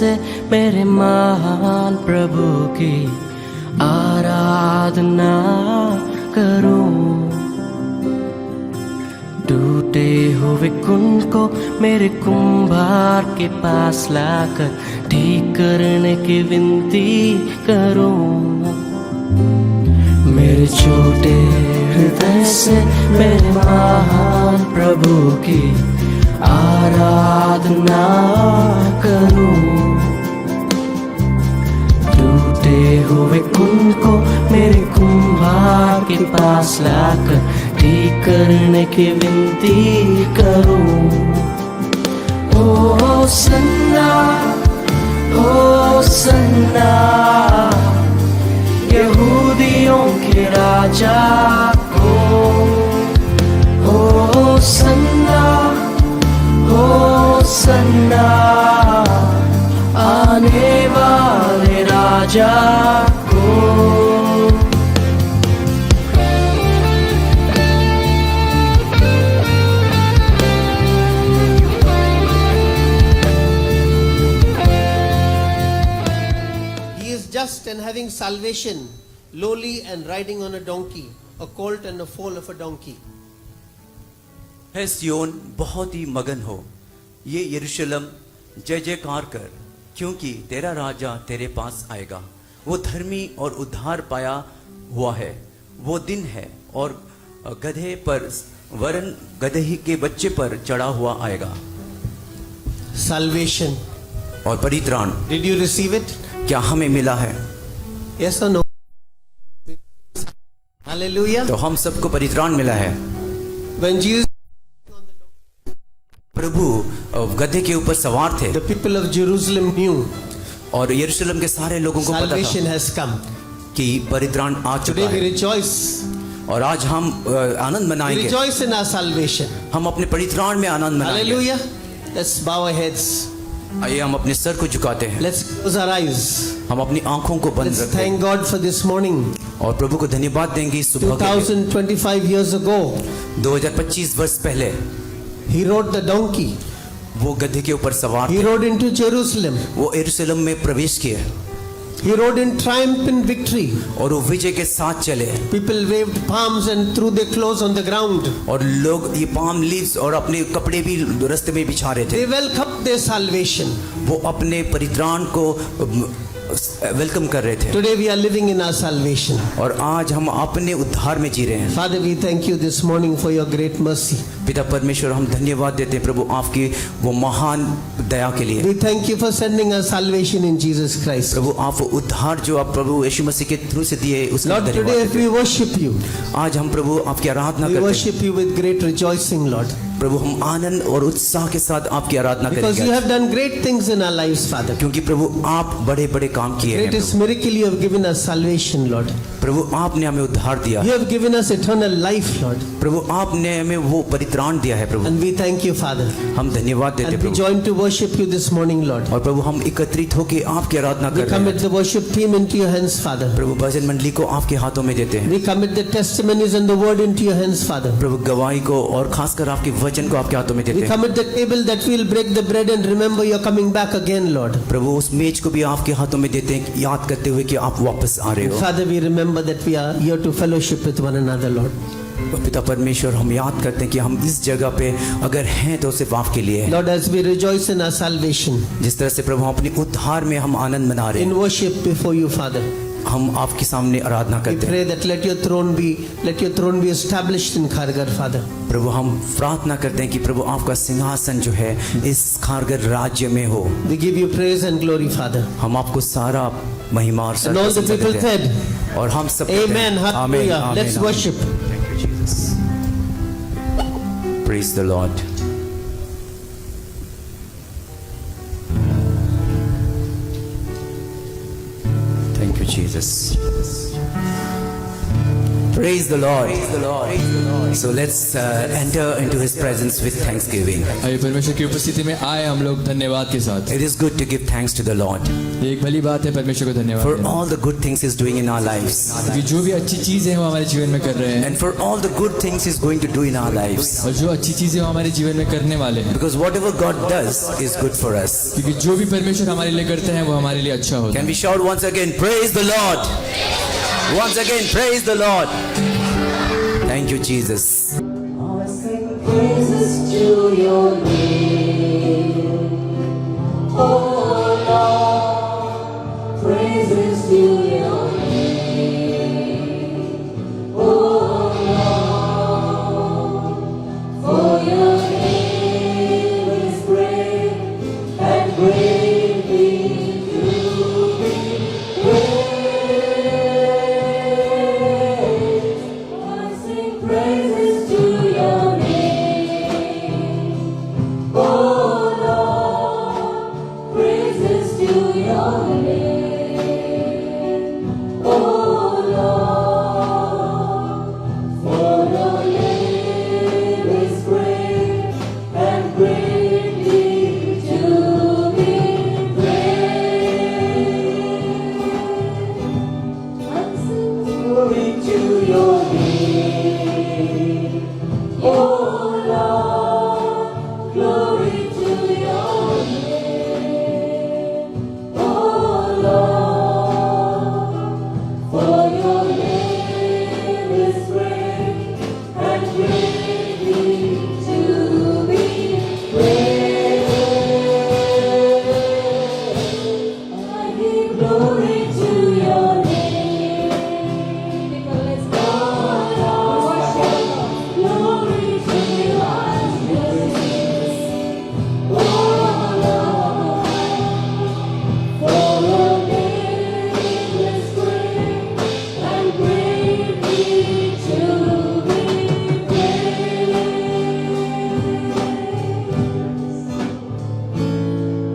से मेरे महान प्रभु की आराधना करूं। टूटे हुए कुंड को मेरे कुम्हार के पास लाकर ठीक करने की विनती करूं। मेरे छोटे हृदय से मेरे महान प्रभु की आराधना करूं। टूटे हुए कुंड को मेरे कुम्हार के पास लाकर ठीक करने की विनती करूं। ओ सन्ना, ओ सन्ना, यहूदियों के राजा को। ओ सन्ना, ओ सन्ना, आने वाले राजा को। Just and having salvation, lowly and riding on a donkey, a colt and a foal of a donkey. है सियोन बहुत ही मगन हो, ये यरूशलेम जय जयकार कर, क्योंकि तेरा राजा तेरे पास आएगा। वो धर्मी और उद्धार पाया हुआ है। वो दिन है और गधे पर वरन गधे के बच्चे पर चढ़ा हुआ आएगा। Salvation. और परित्राण Did you receive it? क्या हमें मिला है? Yes or no? Hallelujah. तो हम सबको परित्राण मिला है। When Jesus, प्रभु गधे के ऊपर सवार थे, the people of Jerusalem knew और यरूशलेम के सारे लोगों को पता salvation था has come. कि परित्राण आ चुका Today we है। rejoice. और आज हम आनंद We मनाएंगे। rejoice in our salvation. हम अपने परित्राण में आनंद मनाएंगे। Hallelujah. Let's bow our heads. आइए हम अपने सर को झुकाते हैं। Let's close our eyes. हम अपनी आंखों को बंद Let's रखते हैं thank God for this morning. और प्रभु को धन्यवाद देंगे इस सुबह के लिए। 2025 years ago, 2025 वर्ष पहले He rode the donkey. वो गधे के ऊपर सवार He थे। rode into Jerusalem. वो यरूशलेम में प्रवेश किए He rode in triumph and victory. और वो विजय के साथ चले। People waved palms and threw their clothes on the ground. और लोग ये पाम लीव्स और अपने कपड़े भी रास्ते में बिछा रहे थे। They welcomed their salvation. वो अपने परित्राण को वेलकम कर रहे थे। Today we are living in our salvation. और आज हम अपने उद्धार में जी रहे हैं। Father, we thank you this morning for your great mercy. पिता परमेश्वर, हम धन्यवाद देते हैं प्रभु आपकी वो महान दया के लिए। We thank you for sending us salvation in Jesus Christ. प्रभु आप वो उद्धार जो आप प्रभु यीशु मसीह के थ्रू से दिए उसके लिए Lord, धन्यवाद today देते we worship you. हैं। आज हम प्रभु आपकी आराधना We करते हैं। worship you with great rejoicing, Lord. प्रभु हम आनंद और उत्साह के साथ आपकी आराधना Because you करेंगे, have done great things in our lives, Father. क्योंकि प्रभु आप बड़े बड़े काम किए हैं। Greatest miracle you have given us salvation, Lord. प्रभु आपने हमें उद्धार दिया। You have given us eternal life, Lord. प्रभु आपने हमें वो परित्राण दिया है। प्रभु And we thank you, Father. हम धन्यवाद देते And we Prabhu. join to worship you this morning, Lord. और प्रभु हम एकत्रित होकर आपकी आराधना We कर रहे commit हैं। the worship team into your hands, Father. प्रभु भजन मंडली को आपके हाथों में देते हैं। We commit the testimonies and the word into your hands, Father. प्रभु गवाही को और खासकर आपके वचन को आपके हाथों में We देते हैं। commit the table that we'll break the bread and remember you're coming back again, Lord. प्रभु उस मेज को भी आपके हाथों में देते हैं, याद करते हुए कि आप वापस आ रहे हो। Father, we remember that we are here to fellowship with one another, Lord. पिता परमेश्वर, हम याद करते हैं कि हम इस जगह पे अगर हैं तो सिर्फ आपके लिए है। Lord, as we rejoice in our salvation, जिस तरह से प्रभु अपने उद्धार में हम आनंद मना रहे in हैं, worship before you, Father, हम आपके सामने आराधना we करते हैं। pray that let your throne be established in Khargar, Father. प्रभु हम प्रार्थना करते हैं कि प्रभु आपका सिंहासन जो है इस खारगर राज्य में हो। We give you praise and glory, Father. हम आपको सारा महिमा और And all the प्रशंसा people देते हैं। said, और हम सब कहते हैं, Amen, आमीन, hallelujah. आमीन, Let's आमीन। worship. Thank you, Jesus. Praise the Lord. Thank you, Jesus. Praise the Lord. So let's enter into His presence with thanksgiving. आइए परमेश्वर की उपस्थिति में आए हम लोग धन्यवाद के साथ। It is good to give thanks to the Lord ये एक भली बात है परमेश्वर को धन्यवाद for देना। all the good things He's doing in our lives, क्योंकि जो भी अच्छी चीजें हैं वो हमारे जीवन में कर रहे हैं and for all the good things He's going to do in our lives. और जो अच्छी चीजें वो हमारे जीवन में करने वाले हैं, Because whatever God does is good for us. क्योंकि जो भी परमेश्वर हमारे लिए करते हैं वो हमारे लिए अच्छा होता Can है। we shout once again, praise the Lord? Once again, praise the Lord. Thank you, Jesus. I sing praises to your name, oh Lord, praises to your name, oh Lord, for your name is great and greatly to be praised. I sing praises to your name, oh Lord, praises to your name, oh Lord, for your name is great and greatly to be praised. I sing glory to your name, oh Lord, glory to your name, oh Lord, for your name is great and greatly to be praised. I give glory to your name, because God, glory to your name, oh Lord, for your name is great and greatly to be praised.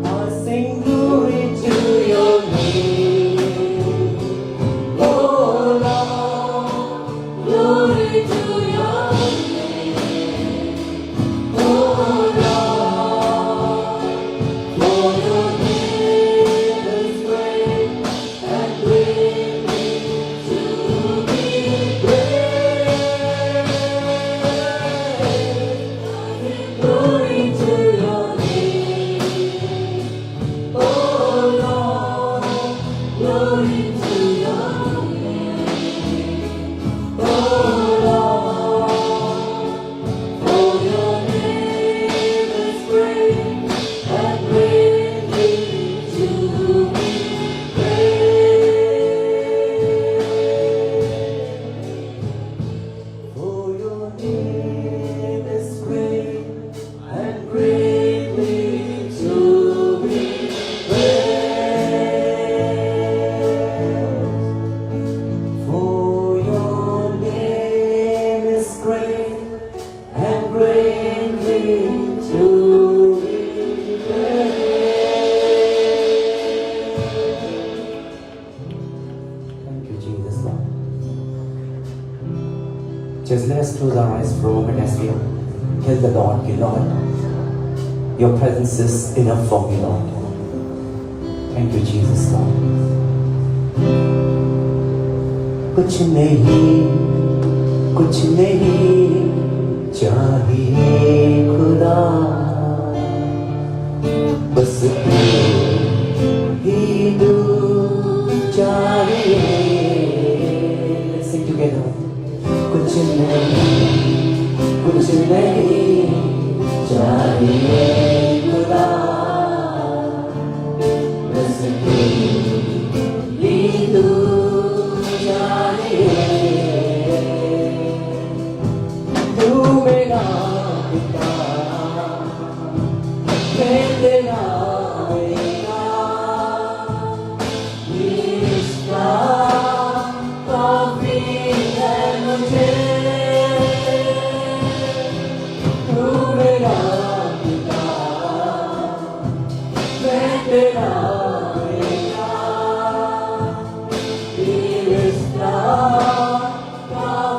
I sing glory to your name, oh Lord, glory to your name, oh Lord, for your name is great and greatly to be praised. Glory to your name, oh Lord, glory to your name, oh Lord, for your name is great and greatly to be praised. For your name is great and greatly to be praised. For your name is great and greatly to be praised. Thank you, Jesus, Lord. Just let us close our eyes for a moment as we tell the Lord, Lord, your presence is enough for me, Lord. Thank you, Jesus, Lord. कुछ नहीं चाहिए खुदा, बस तू ही तू चाहिए। Let's sing together. कुछ नहीं चाहिए खुदा, बस तू ही तू चाहिए। तू मेरा पिता, मैं तेरा बेटा, इसका काफी है मुझे। तू मेरा पिता, मैं तेरा बेटा, इसका काफी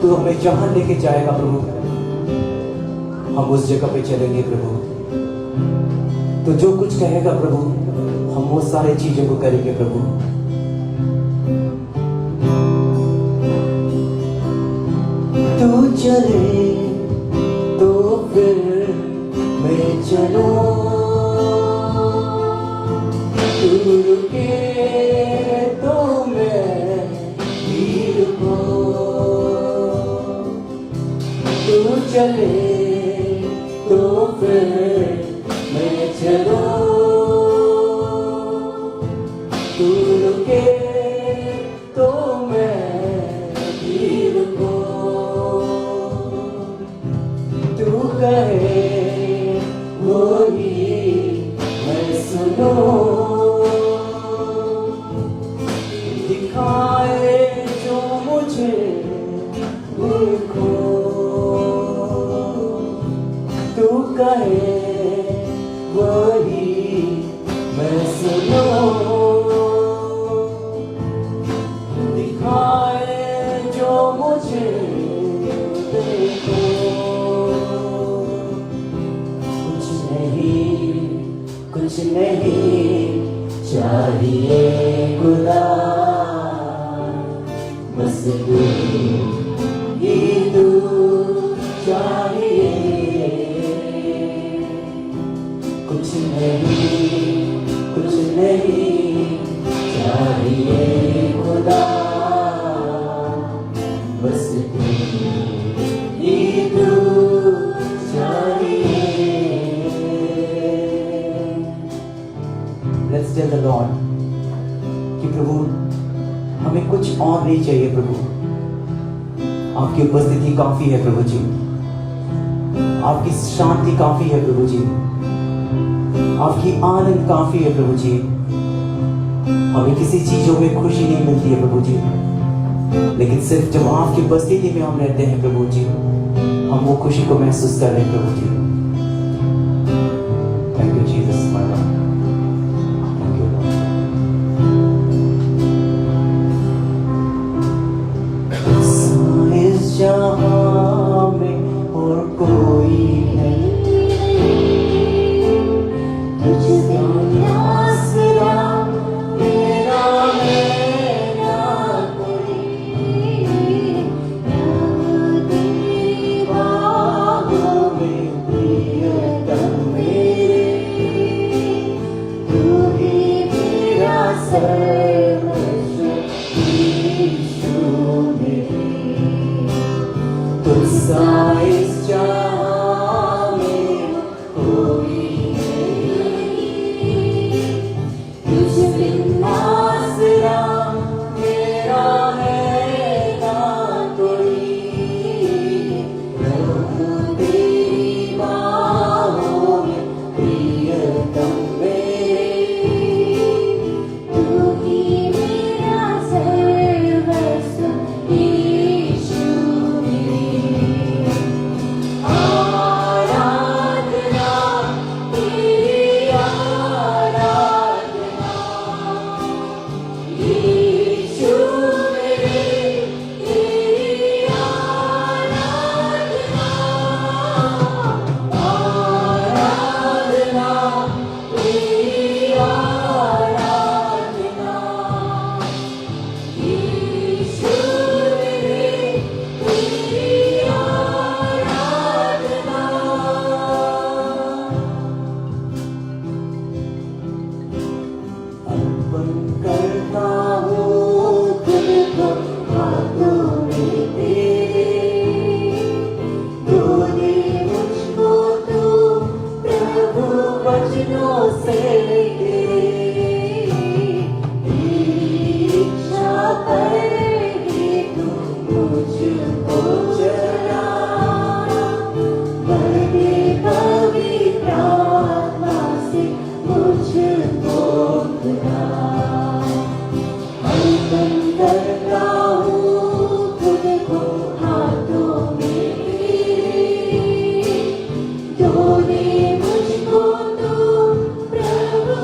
तू हमें जहां लेके जाएगा प्रभु, हम उस जगह पे चलेंगे प्रभु। तो जो कुछ कहेगा प्रभु, हम वो सारे चीजों को करेंगे प्रभु। तू चले तो फिर मैं चलूं, तू रुके तो मैं भी रुकूं। तू चले तो फिर मैं चलूं, तू रुके तो मैं भी रुकूं। तू कहे वही मैं सुनूं, दिखाए जो मुझे देखो। तू कहे वही मैं सुनूं, दिखाए जो मुझे देखो। कुछ नहीं चाहिए खुदा, बस तू ही तू चाहिए। कुछ नहीं चाहिए खुदा, बस तू ही तू चाहिए। Let's tell the Lord कि प्रभु हमें कुछ और नहीं चाहिए प्रभु, आपकी उपस्थिति काफी है प्रभु जी, आपकी शांति काफी है प्रभु जी, आपकी आनंद काफी है प्रभु जी। हमें किसी चीजों में खुशी नहीं मिलती है प्रभु जी, लेकिन सिर्फ जब आपकी उपस्थिति में हम रहते हैं प्रभु जी, हम वो खुशी को महसूस कर रहे हैं प्रभु जी। Thank you Jesus my lord. जहां में और कोई नहीं, तुझसे आसरा मेरा है ना कोई। तेरी बाहों में प्रियतम मेरे, तू ही मेरा सर्वस्व यीशु मेरे। तुझसा इस जहां में कोई नहीं, तुझ बिन आसरा मेरा है ना कोई। प्रभु तेरी बाहों में प्रियतम मेरे, तू ही मेरा सर्वस्व यीशु मेरे। आराधना तेरी आराधना, यीशु मेरे तेरी आराधना। आराधना तेरी आराधना, यीशु मेरे तेरी आराधना। अर्पण करता हूँ खुद को हाथों में तेरे, तूने मुझको तू प्रभु वचनों से इच्छा पर ही तू मुझको चला, बड़े पवित्र आत्मा से मुझको खुदा। अर्पण करता हूँ खुद को हाथों में तेरे, तूने मुझको तू प्रभु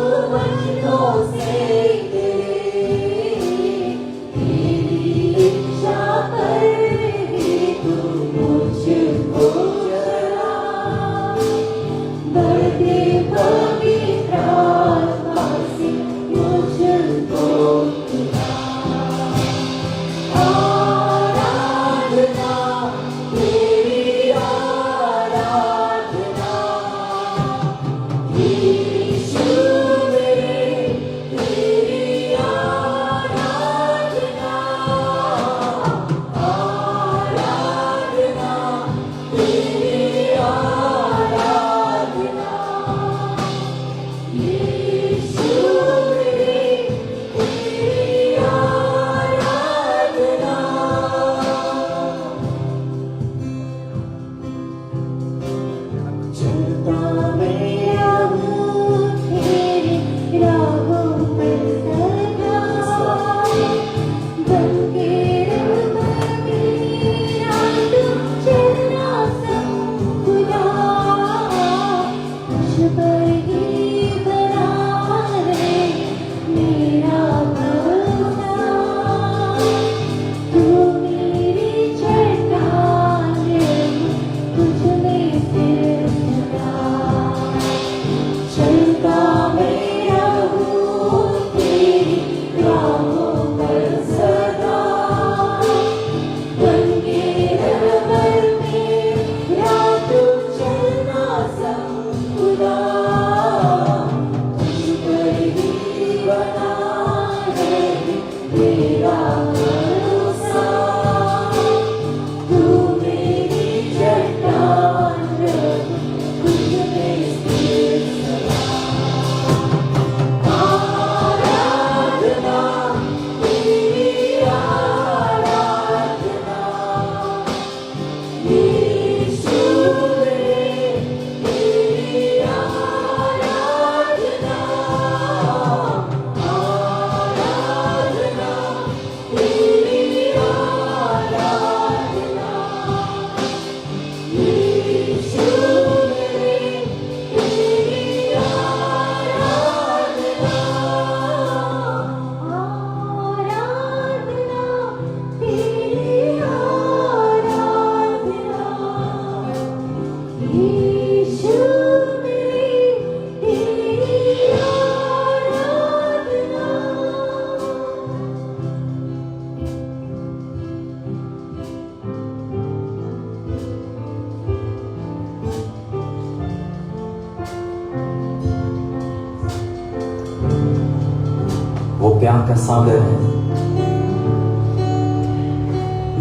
वो प्यार का सागर है।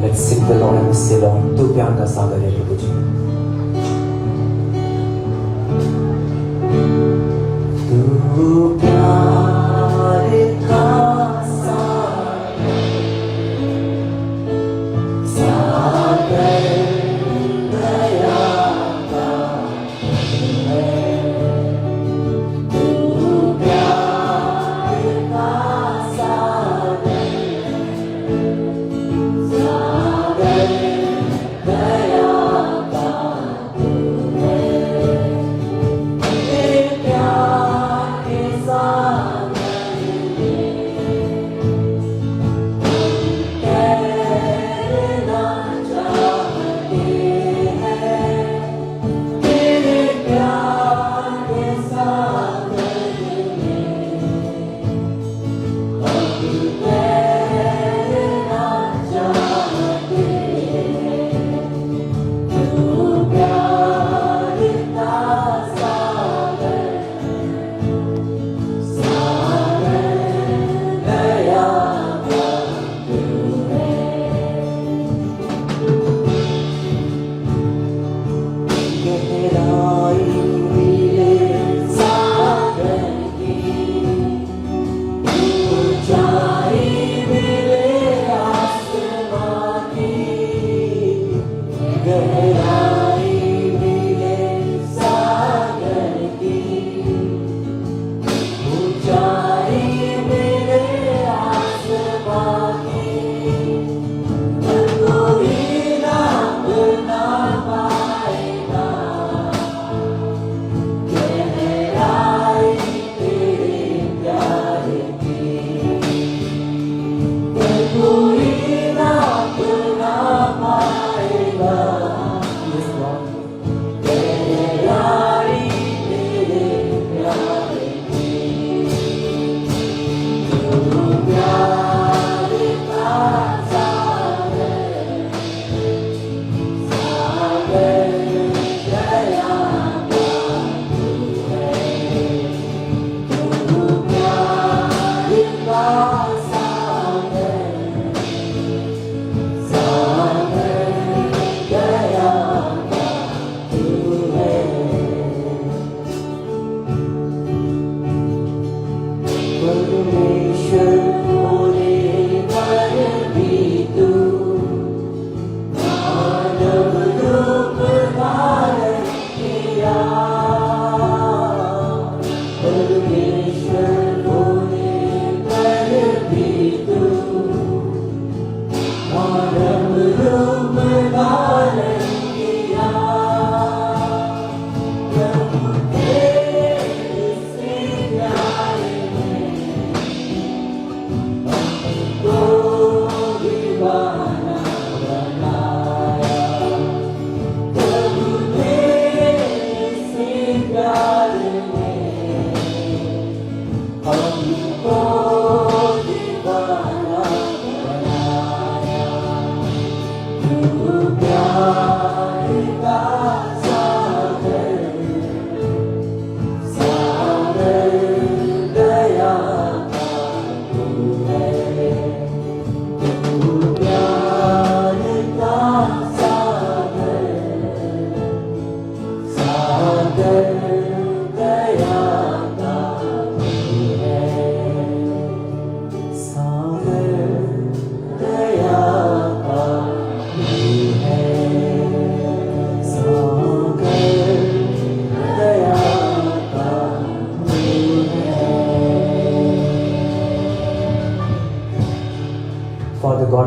Let's sing the Lord and say Lord, तू प्यार का सागर है प्रभु जी। तू प्यार का सागर, सागर दया का है। तू प्यार का सागर, सागर दया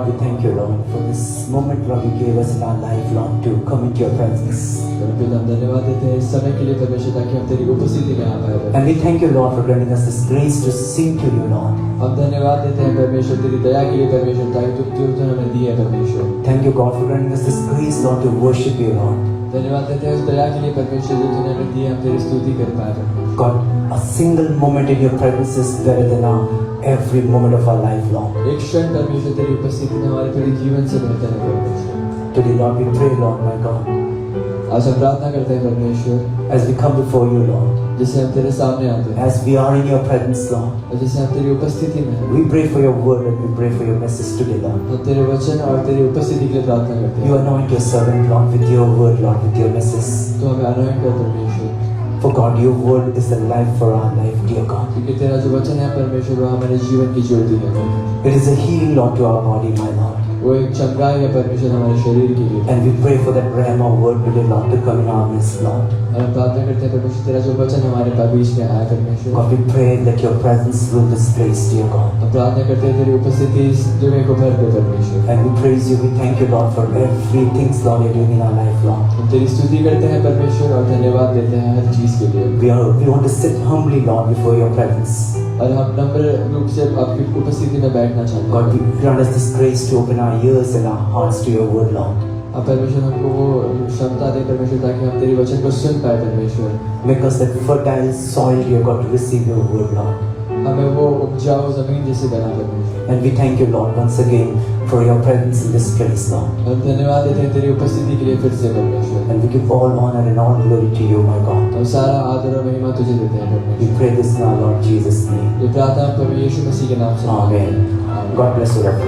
God, we thank you, Lord, for this moment, Lord, you gave us in our life, Lord, to come into your presence. परमपिता हम धन्यवाद देते हैं इस समय के लिए परमेश्वर ताकि हम तेरी उपस्थिति में आ पाए। And we thank you, Lord, for granting us this grace to sing to you, Lord. हम धन्यवाद देते हैं परमेश्वर तेरी दया के लिए परमेश्वर ताकि तू हमें दी है परमेश्वर। Thank you, God, for granting us this grace, Lord, to worship you, Lord. धन्यवाद देते हैं उस दया के लिए परमेश्वर जो तूने हमें दी है, हम तेरी स्तुति कर पाए परमेश्वर। God, a single moment in your presence is better than every moment of our life, Lord. एक क्षण परमेश्वर तेरी उपस्थिति में हमारे पूरे जीवन से बेहतर है परमेश्वर। Today, Lord, we pray, Lord, my God, आज हम प्रार्थना करते हैं परमेश्वर, as we come before you, Lord, जैसे हम तेरे सामने आते हैं, as we are in your presence, Lord, और जैसे हम तेरी उपस्थिति में हैं, we pray for your word and we pray for your message today, Lord. हम तेरे वचन और तेरी उपस्थिति के लिए प्रार्थना करते हैं। You anoint your servant, Lord, with your word, Lord, with your message. तो हमें anoint कर परमेश्वर, For God, your word is the life for our life, dear God. क्योंकि तेरा जो वचन है परमेश्वर वो हमारे जीवन की ज्योति है। It is a healing, Lord, to our body, my Lord. वो एक चंगाई है परमेश्वर हमारे शरीर के लिए। And we pray for that rhema word today, Lord, to come in our midst, Lord. और हम प्रार्थना करते हैं परमेश्वर तेरा जो वचन हमारे बीच में आया परमेश्वर। God, we pray that your presence rule this place, dear God. हम प्रार्थना करते हैं तेरी उपस्थिति इस जगह को भर दे परमेश्वर। And we praise you, we thank you, Lord, for everything, Lord, you're doing in our life, Lord. हम तेरी स्तुति करते हैं परमेश्वर और धन्यवाद देते हैं हर चीज के लिए। We want to sit humbly, Lord, before your presence. और हम नम्र रूप से आपकी उपस्थिति में बैठना चाहते हैं। God, we grant us this grace to open our ears and our hearts to your word, Lord. अब परमेश्वर हमको वो क्षमता दे परमेश्वर ताकि हम तेरी वचन को सुन पाए परमेश्वर। Make us that fertile soil, dear God, to receive your word, Lord. हमें वो उपजाऊ जमीन जैसे बना परमेश्वर। And we thank you, Lord, once again for your presence in this place, Lord. हम धन्यवाद देते हैं तेरी उपस्थिति के लिए फिर से परमेश्वर। And we give all honor and all glory to you, my God. हम सारा आदर और महिमा तुझे देते हैं We परमेश्वर। pray this in our Lord Jesus' name. ये प्रार्थना हम प्रभु यीशु मसीह के नाम से Amen. आमीन। God bless you, Lord.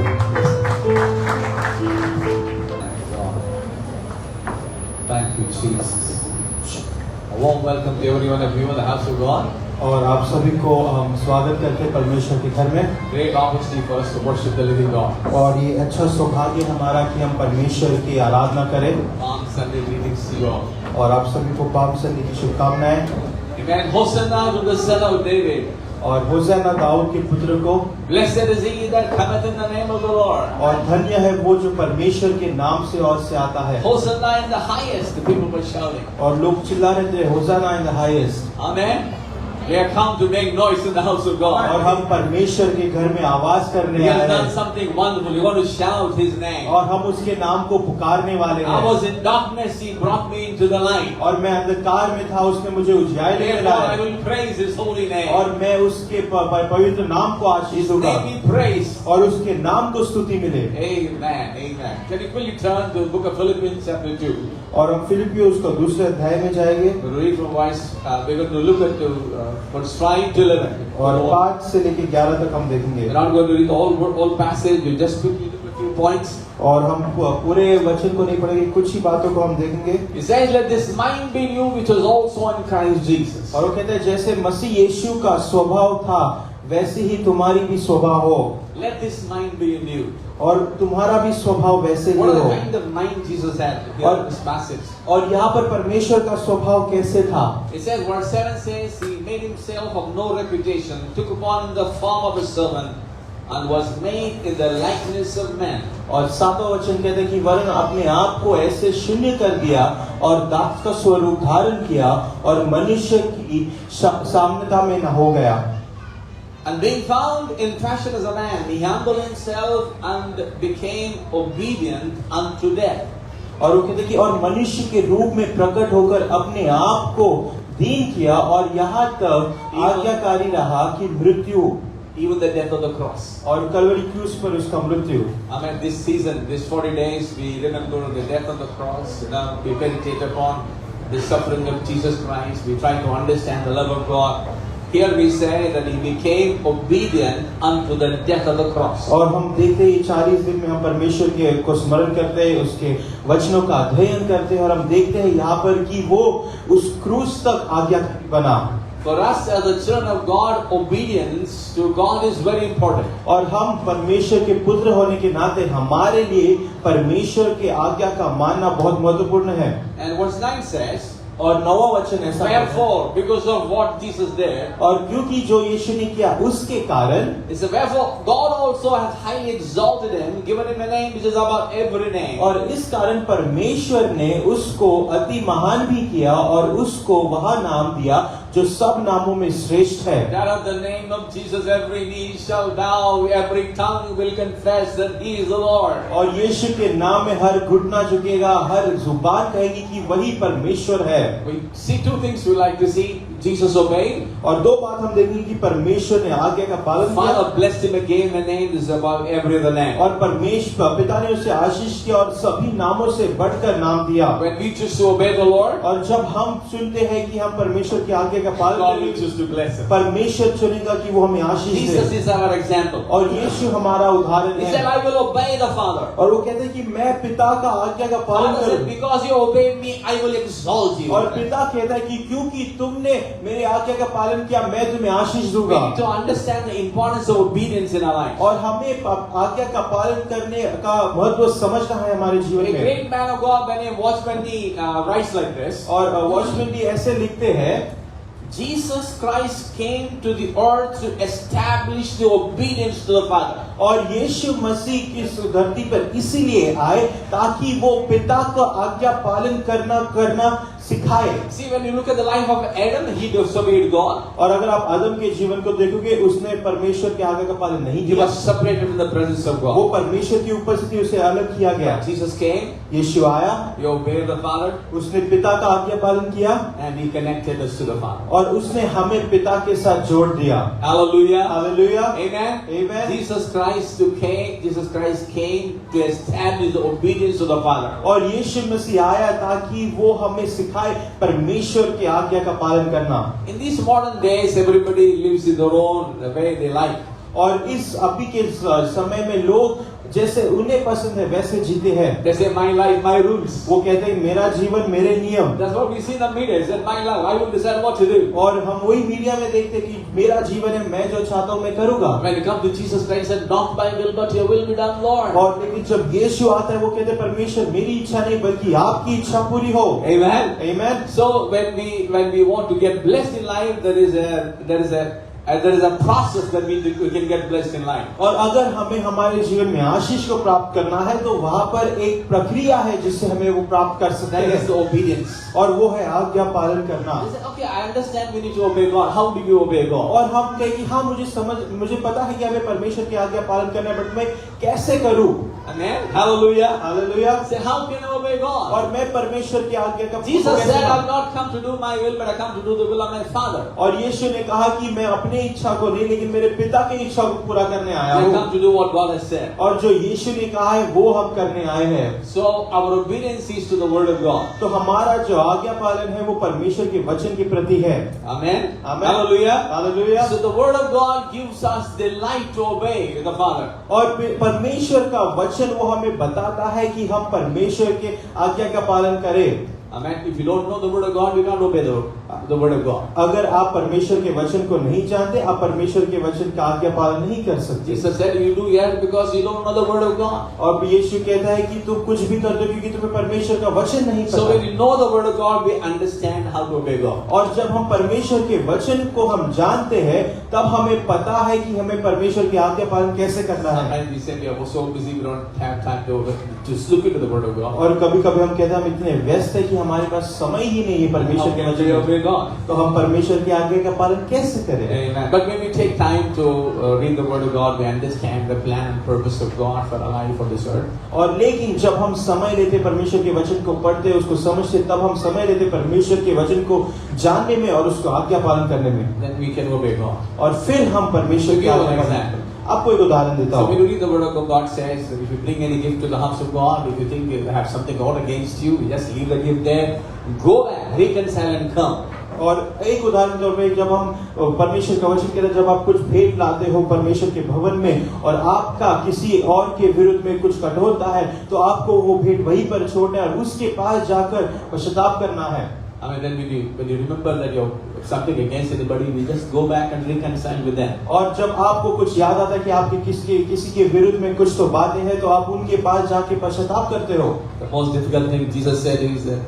Thank you, Jesus. A warm welcome to everyone of you in the house of God. और आप सभी को हम स्वागत करते हैं परमेश्वर के घर में। Great opportunity for us to worship the living God. और ये अच्छा सौभाग्य हमारा कि हम परमेश्वर की आराधना करें। Palm Sunday greetings to you all. और आप सभी को पाप संडे की शुभकामनाएं। Amen. Hosanna to the Son of David. और होशाना दाऊद के पुत्र को। Blessed is he that cometh in the name of the Lord. और धन्य है वो जो परमेश्वर के नाम से और से आता है। Hosanna in the highest. The people were shouting. और लोग चिल्ला रहे थे hosanna in the highest. Amen. We have come to make noise in the house of God. और हम परमेश्वर के घर में आवाज करने We आए have done हैं। something wonderful. We want to shout His name. और हम उसके नाम को पुकारने वाले I हैं। was in darkness. He brought me into the light. और मैं अंधकार में था, उसने मुझे उजियाले में Therefore, I लाया। will praise His holy name. और मैं उसके पवित्र नाम को आशीष His दूंगा name be praised. और उसके नाम को स्तुति मिले। Amen. Amen. Can you quickly turn to the book of Philippians chapter 2? और हम फिलिपियों उसका दूसरे अध्याय में जाएंगे We're going to read from verse, we're going to look at verse 5 to 11. और 5 से लेकर 11 तक हम देखेंगे। We're not going to read the whole passage. We'll just quickly look at a few points. और हम पूरे वचन को नहीं पढ़ेंगे, कुछ ही बातों को हम देखेंगे। It says, "Let this mind be in you, which was also in Christ Jesus." और वो कहते हैं जैसे मसीह यीशु का स्वभाव था वैसे ही तुम्हारी भी स्वभाव हो। Let this mind be in you. और तुम्हारा भी स्वभाव वैसे ही What हो। kind of mind Jesus had here in this passage? और यहाँ पर परमेश्वर का स्वभाव कैसे था? It says, verse 7 says, "He made himself of no reputation, took upon him the form of a servant, and was made in the likeness of men." और 7वां वचन कहते हैं कि वरन अपने आप को ऐसे शून्य कर दिया और दास का स्वरूप धारण किया और मनुष्य की सामनेता में न हो गया। And being found in fashion as a man, he humbled himself and became obedient unto death. और वो कहते हैं कि और मनुष्य के रूप में प्रकट होकर अपने आप को दीन किया और यहाँ तक आज्ञाकारी रहा कि मृत्यु, Even the death of the cross. और कलवरी क्रूस पर उसका मृत्यु। I mean, this season, this 40 days, we remember the death on the cross. We meditate upon the suffering of Jesus Christ. We try to understand the love of God. Here we say that he became obedient unto the death of the cross. और हम देखते हैं 40 दिन में हम परमेश्वर के को स्मरण करते हैं, उसके वचनों का अध्ययन करते हैं और हम देखते हैं यहाँ पर कि वो उस क्रूस तक आज्ञाकारी बना। For us as the children of God, obedience to God is very important. और हम परमेश्वर के पुत्र होने के नाते हमारे लिए परमेश्वर के आज्ञा का मानना बहुत महत्वपूर्ण है। And verse 9 says, और 9वां वचन ऐसा है, Wherefore, because of what Jesus did, और क्योंकि जो यीशु ने किया उसके कारण, it says, wherefore God also hath highly exalted him, given him a name which is above every name. और इस कारण परमेश्वर ने उसको अति महान भी किया और उसको वह नाम दिया जो सब नामों में श्रेष्ठ है। That at the name of Jesus every knee shall bow, every tongue will confess that he is the Lord. और यीशु के नाम में हर घुटना झुकेगा, हर जुबान कहेगी कि वही परमेश्वर है। We see two things we like to see. Jesus obeyed. और दो बात हम देखेंगे कि परमेश्वर ने आज्ञा का पालन किया, Father blessed him again, the name is above every other name. और परमेश्वर पिता ने उसे आशीष किया और सभी नामों से बढ़कर नाम दिया। When we choose to obey the Lord, और जब हम चुनते हैं कि हम परमेश्वर की आज्ञा का पालन God will करें, choose to bless him. परमेश्वर चुनेगा कि वो हमें आशीष Jesus they. is our example. और यीशु हमारा उदाहरण He said, है। I will obey the Father. और वो कहते हैं कि मैं पिता का आज्ञा का पालन Father said, करूं। because you obeyed me, I will exalt you. और पिता कहता है कि क्योंकि तुमने मेरी आज्ञा का पालन किया, मैं तुम्हें आशीष We दूंगा। need to understand the importance of obedience in our life. और हमें आज्ञा का पालन करने का महत्व समझना है हमारे जीवन A में। great man of God, when he Watchman Nee writes like this, और वॉचमैन भी ऐसे लिखते हैं, Jesus Christ came to the earth to establish the obedience to the Father. और यीशु मसीह इस धरती पर इसीलिए आए ताकि वो पिता का आज्ञा पालन करना सिखाए। See, when you look at the life of Adam, he disobeyed God. और अगर आप आदम के जीवन को देखोगे, उसने परमेश्वर के आज्ञा का पालन नहीं He किया। was separated from the presence of वो God. परमेश्वर की उपस्थिति उसे अलग किया गया। Jesus came, यीशु आया, he obeyed the Father, उसने पिता का आज्ञा पालन किया and he connected us to the Father. और उसने हमें पिता के साथ जोड़ दिया। Hallelujah. Hallelujah, Amen. Amen. Jesus Christ came to establish the obedience to the Father. और यीशु मसीह आया ताकि वो हमें सिखाए परमेश्वर की आज्ञा का पालन करना। In these modern days, everybody lives in their own way they like. और इस अभी के समय में लोग जैसे उन्हें पसंद है वैसे जीते हैं। They say, my life, my rules. वो कहते हैं मेरा जीवन मेरे नियम। That's what we see in the media. They said, my life, I will decide what to do. और हम वही मीडिया में देखते हैं कि मेरा जीवन है, मैं जो चाहता हूँ मैं करूँगा। When you come to Jesus Christ and not my will but your will be done, Lord. और लेकिन जब यीशु आता है वो कहते हैं परमेश्वर मेरी इच्छा नहीं बल्कि आपकी इच्छा पूरी हो। Amen. Amen. So when we want to get blessed in life, there is a process that we can get blessed in life. और अगर हमें हमारे जीवन में आशीष को प्राप्त करना है तो वहाँ पर एक प्रक्रिया है जिससे हमें वो प्राप्त कर सकते That is the हैं, obedience. और वो है आज्ञा पालन करना। They say, okay, I understand we need to obey God. How do you obey God? और हम कहें कि हाँ मुझे पता है कि हमें परमेश्वर की आज्ञा पालन करना है, बट मैं कैसे करूं? Amen. Hallelujah. Hallelujah. Say, how can I obey God? और मैं परमेश्वर की आज्ञा का Jesus कैसे said, पालन- I've not come to do my will, but I come to do the will of my Father. और यीशु ने कहा कि मैं अपनी इच्छा को नहीं लेकिन मेरे पिता की इच्छा को पूरा करने आया I हूँ। come to do what God has said. और जो यीशु ने कहा है वो हम करने आए हैं। So our obedience is to the word of God. तो हमारा जो आज्ञा पालन है वो परमेश्वर के वचन के प्रति है। Amen. आमीन। Hallelujah. Hallelujah. So the word of God gives us the light to obey the Father. और परमेश्वर का वचन वो हमें बताता है कि हम परमेश्वर के आज्ञा का पालन करें। Amen. If you don't know the word of God, you can't obey the word of God. अगर आप परमेश्वर के वचन को नहीं जानते, आप परमेश्वर के वचन का आज्ञा पालन नहीं कर सकते। Jesus said, you do yes because you don't know the word of God. और यीशु कहता है कि तुम कुछ भी करते हो क्योंकि तुम्हें परमेश्वर का वचन नहीं So when पता। you know the word of God, we understand how to obey God. और जब हम परमेश्वर के वचन को हम जानते हैं, तब हमें पता है कि हमें परमेश्वर की आज्ञा पालन कैसे करना है। Sometimes we say we are so busy, we don't have time to just look into the word of God. और कभी-कभी हम कहते हैं हम इतने व्यस्त हैं कि हमारे पास समय ही नहीं है How परमेश्वर के can we वचन को। obey God? तो हम परमेश्वर की आज्ञा का पालन कैसे करें? Amen. But when we take time to read the word of God, we understand the plan and purpose of God for our life on this earth. और लेकिन जब हम समय लेते परमेश्वर के वचन को पढ़ते उसको समझते, तब हम समय लेते परमेश्वर के वचन को जानने में और उसको आज्ञा पालन करने में, Then we can obey God. और फिर हम परमेश्वर की आज्ञा पालन। आपको एक उदाहरण देता So when हूँ। you read the word of God, God says that if you bring any gift to the house of God, if you think you have something God against you, just leave the gift there, go back, reconcile and come. और एक उदाहरण तौर पे जब हम परमेश्वर का वचन कहते हैं, जब आप कुछ भेंट लाते हो परमेश्वर के भवन में और आपका किसी और के विरुद्ध में कुछ कठोरता है, तो आपको वो भेंट वहीं पर छोड़ना है और उसके पास जाकर पश्चाताप करना है। I mean, then when you remember that you have something against anybody, we just go back and reconcile with them. और जब आपको कुछ याद आता है कि आपके किसी के विरुद्ध में कुछ तो बातें हैं, तो आप उनके पास जाके पश्चाताप करते हो। The most difficult thing Jesus said is that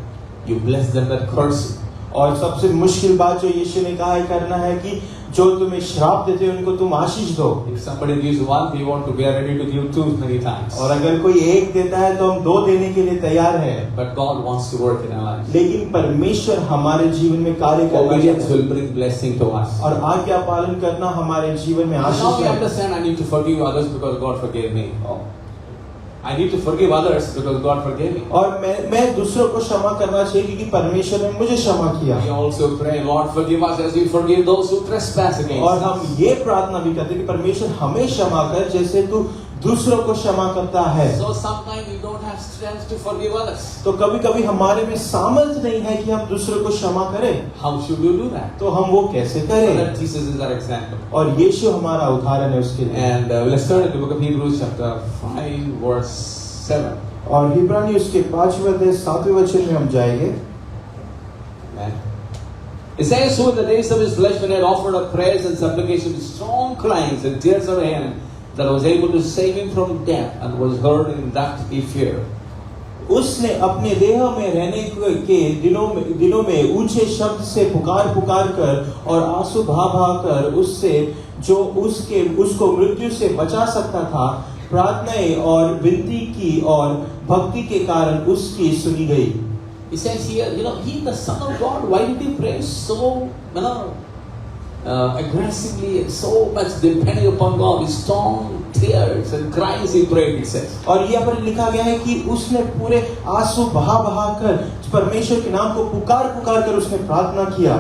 you bless them that curse you. और सबसे मुश्किल बात जो यीशु ने कहा है करना है कि जो तुम्हें श्राप देते हैं उनको तुम आशीष दो। If somebody gives one, we are ready to give two many times. और अगर कोई एक देता है तो हम दो देने के लिए तैयार हैं। But God wants to work in our lives. लेकिन परमेश्वर हमारे जीवन में कार्य करना Obedience चाहता है। will bring blessing to us. और आज्ञा पालन करना हमारे जीवन में Now we आशीष है। understand I need to forgive others because God forgave me. I need to forgive others because God forgave me. और मैं दूसरों को क्षमा करना चाहिए क्योंकि परमेश्वर ने मुझे क्षमा किया। We also pray, Lord, forgive us as we forgive those who trespass against और us. हम ये प्रार्थना भी करते हैं कि परमेश्वर हमें क्षमा कर जैसे तू दूसरों को क्षमा करता है। So sometimes we don't have strength to forgive others. तो कभी-कभी हमारे में सामर्थ्य नहीं है कि हम दूसरों को क्षमा करें। How should we do that? तो हम वो कैसे So करें? that Jesus is our example. और यीशु हमारा उदाहरण है उसके लिए। And let's turn to the book of Hebrews chapter 5 verse 7. और इब्रानी उसके 5वें अध्याय 7वें वचन में हम जाएंगे। Amen. It says, who in the days of his flesh when he had offered up prayers and supplications with strong cries and tears of heaven, that was able to save him from death and was heard in that he feared. उसने अपने देह में रहने के दिनों में ऊंचे शब्द से पुकार कर और आंसू बहा कर उससे जो उसको मृत्यु से बचा सकता था प्रार्थनाएं और विनती की और भक्ति के कारण उसकी सुनी गई। He says here, he the Son of God, why did he pray so, aggressively and so much depending upon God? With strong tears and cries he prayed, it says. और यहाँ पर लिखा गया है कि उसने पूरे आंसू बहा कर परमेश्वर के नाम को पुकार कर उसने प्रार्थना किया।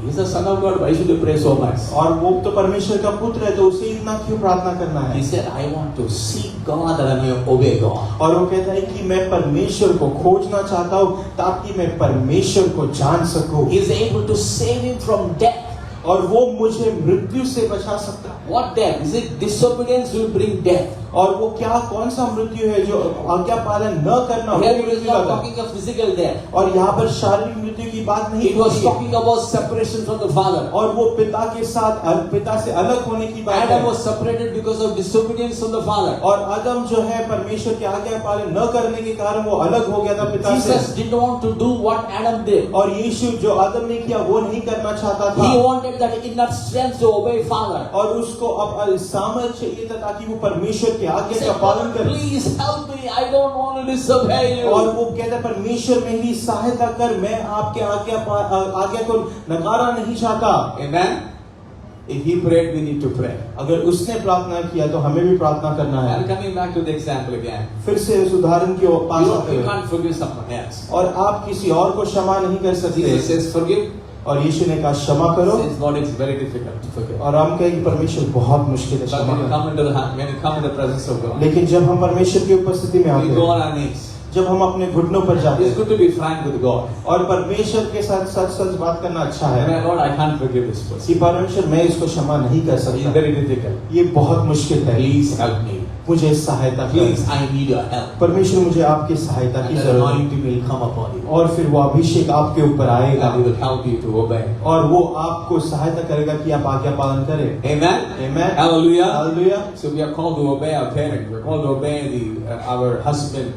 He's the Son of God, why should he pray so much? और वो तो परमेश्वर का पुत्र है तो उसे इतना क्यों प्रार्थना करना है? He said, I want to seek God that I may obey God. और वो कहता है कि मैं परमेश्वर को खोजना चाहता हूँ ताकि मैं परमेश्वर को जान सकूं। He is able to save him from death. और वो मुझे मृत्यु से बचा सकता है। What death? Is it disobedience will bring death? और वो कौन सा मृत्यु है जो आज्ञा पालन न करना? Here he is not talking of physical death. और यहाँ पर शारीरिक मृत्यु की बात नहीं He was talking about separation from the Father. और वो पिता से अलग होने की बात है। Adam was separated because of disobedience from the Father. और आदम जो है परमेश्वर की आज्ञा पालन न करने के कारण वो अलग हो गया था पिता से। Jesus didn't want to do what Adam did. और यीशु जो आदम ने किया वो नहीं करना चाहता था। He wanted that inner strength to obey Father. और उसको अब सामर्थ्य चाहिए था ताकि वो परमेश्वर की आज्ञा का पालन करे। Please help me, I don't want to disobey you. और वो कहता परमेश्वर मेरी सहायता कर, मैं आपके आज्ञा को नकारा नहीं चाहता। Amen. If he prayed, we need to pray. अगर उसने प्रार्थना किया तो हमें भी प्रार्थना करना है। And coming back to the example again. फिर से उस उदाहरण के पास आते You हैं। can't forgive someone else. और आप किसी और को क्षमा नहीं कर सकते। Jesus says forgive. और यीशु ने कहा क्षमा करो। Says Lord, it's very difficult to forgive. और हम कहें कि परमेश्वर बहुत मुश्किल है But क्षमा when you करना। come in the presence of God, लेकिन जब हम परमेश्वर की उपस्थिति में आते we go हैं, on our knees. जब हम अपने घुटनों पर जाते It's हैं good to be frank with God. और परमेश्वर के साथ सच बात करना अच्छा है Amen. Lord, I can't forgive this person. कि परमेश्वर मैं इसको क्षमा नहीं कर It's सकता, very difficult. ये बहुत मुश्किल है, Please help me. मुझे सहायता Please, कर। I need your help. परमेश्वर मुझे आपकी सहायता की And the जरूरत है। anointing will come upon you. और फिर वो अभिषेक आपके ऊपर आएगा And he will help you to obey. और वो आपको सहायता करेगा कि आप आज्ञा पालन करें। Amen. Amen. Hallelujah. Hallelujah. So we are called to obey our parents. We are called to obey our husband.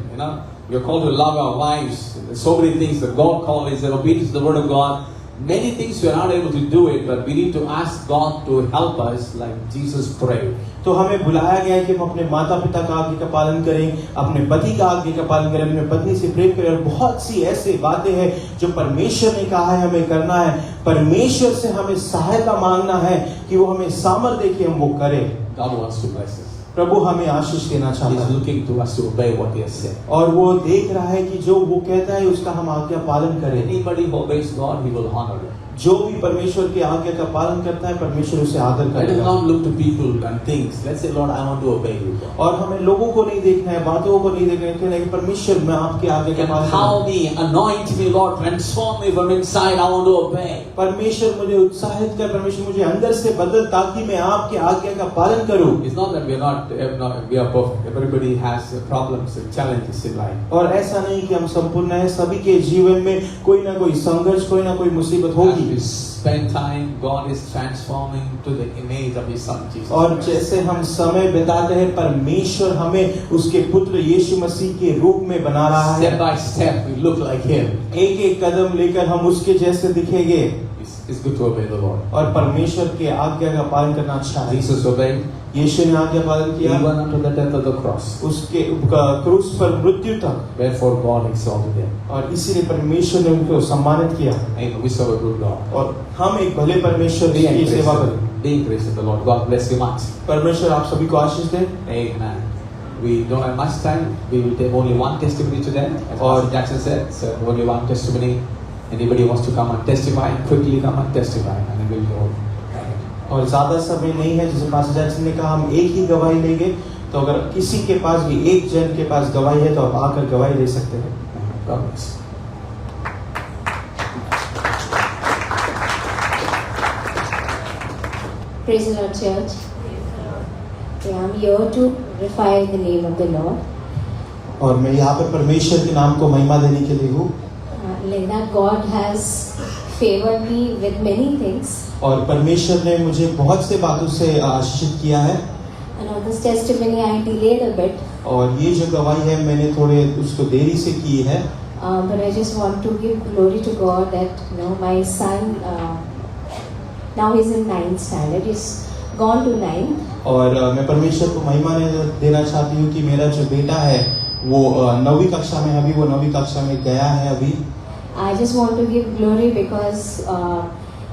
We are called to love our wives. There's so many things that God called is obedience to the word of God. Many things we are not able to do it, but we need to ask God to help us, like Jesus prayed. तो हमें बुलाया गया है कि हम अपने माता पिता का आज्ञा का पालन करें, अपने पति का आज्ञा का पालन करें, अपने पत्नी से प्रेम करें। और बहुत सी ऐसी बातें हैं जो परमेश्वर ने कहा है हमें करना है। परमेश्वर से हमें सहायता मांगना है कि वो हमें सामर्थ्य दे कि हम वो करें। God wants to bless us. प्रभु हमें आशीष देना चाहता He's है looking to us to obey what He has said. और वो देख रहा है कि जो वो कहता है उसका हम आज्ञा पालन करें। Anybody who obeys God, He will honor Him. जो भी परमेश्वर की आज्ञा का पालन करता है परमेश्वर उसे आदर Let us करेगा। not look to people and things. Let's say, Lord, I want to obey you. और हमें लोगों को नहीं देखना है, बातों को नहीं देखना है, कहना है कि परमेश्वर मैं आपकी आज्ञा का पालन Empower करूं। me, anoint me, Lord, transform me from inside. I want to obey. परमेश्वर मुझे उत्साहित कर, परमेश्वर मुझे अंदर से बदल ताकि मैं आपकी आज्ञा का पालन करूं। It's not that we are perfect. Everybody has problems and challenges in life. और ऐसा नहीं कि हम संपूर्ण हैं, सभी के जीवन में कोई ना कोई संघर्ष, कोई ना कोई मुसीबत होगी। we spend time, God is transforming to the image of His Son Jesus और Christ. जैसे हम समय बिताते हैं परमेश्वर हमें उसके पुत्र यीशु मसीह के रूप में बना रहा है। Step by step, we look like Him. एक एक कदम लेकर हम उसके जैसे दिखेंगे। It's good to obey the Lord. और परमेश्वर के आज्ञा का पालन करना अच्छा है। Jesus obeyed यीशु ने आज्ञा पालन किया even unto the death of the cross. उसके क्रूस पर मृत्यु तक, Wherefore God exalted Him. और इसीलिए परमेश्वर ने उनको सम्मानित किया। Amen. We serve a good God. और हम एक भले परमेश्वर Be की सेवा encouraged. करें। Be encouraged in the Lord. God bless you much. परमेश्वर आप सभी को आशीष दे। Amen. We don't have much time. We will take only one testimony today. As Pastor Jackson said, so only one testimony. Anybody wants to come and testify, quickly come and testify, and then we'll go. और ज्यादा समय नहीं है, जैसे pastor Jackson ने कहा हम एक ही गवाही लेंगे, तो अगर किसी के पास भी एक जन के पास गवाही है तो आप आकर गवाही दे सकते हैं। God bless. Praise the Lord, church. Yeah, I'm here to glorify the name of the Lord. और मैं यहाँ पर परमेश्वर के नाम को महिमा देने के लिए हूँ। Like that, God has favored me with many things. और परमेश्वर ने मुझे बहुत से बातों से आशीषित किया है। And on this testimony, I delayed a bit. और ये जो गवाही है मैंने थोड़े उसको देरी से की है। But I just want to give glory to God that my son now he's in 9th standard. He's gone to 9th. और मैं परमेश्वर को महिमा देना चाहती हूँ कि मेरा जो बेटा है वो 9वीं कक्षा में, अभी वो 9वीं कक्षा में गया है अभी। I just want to give glory because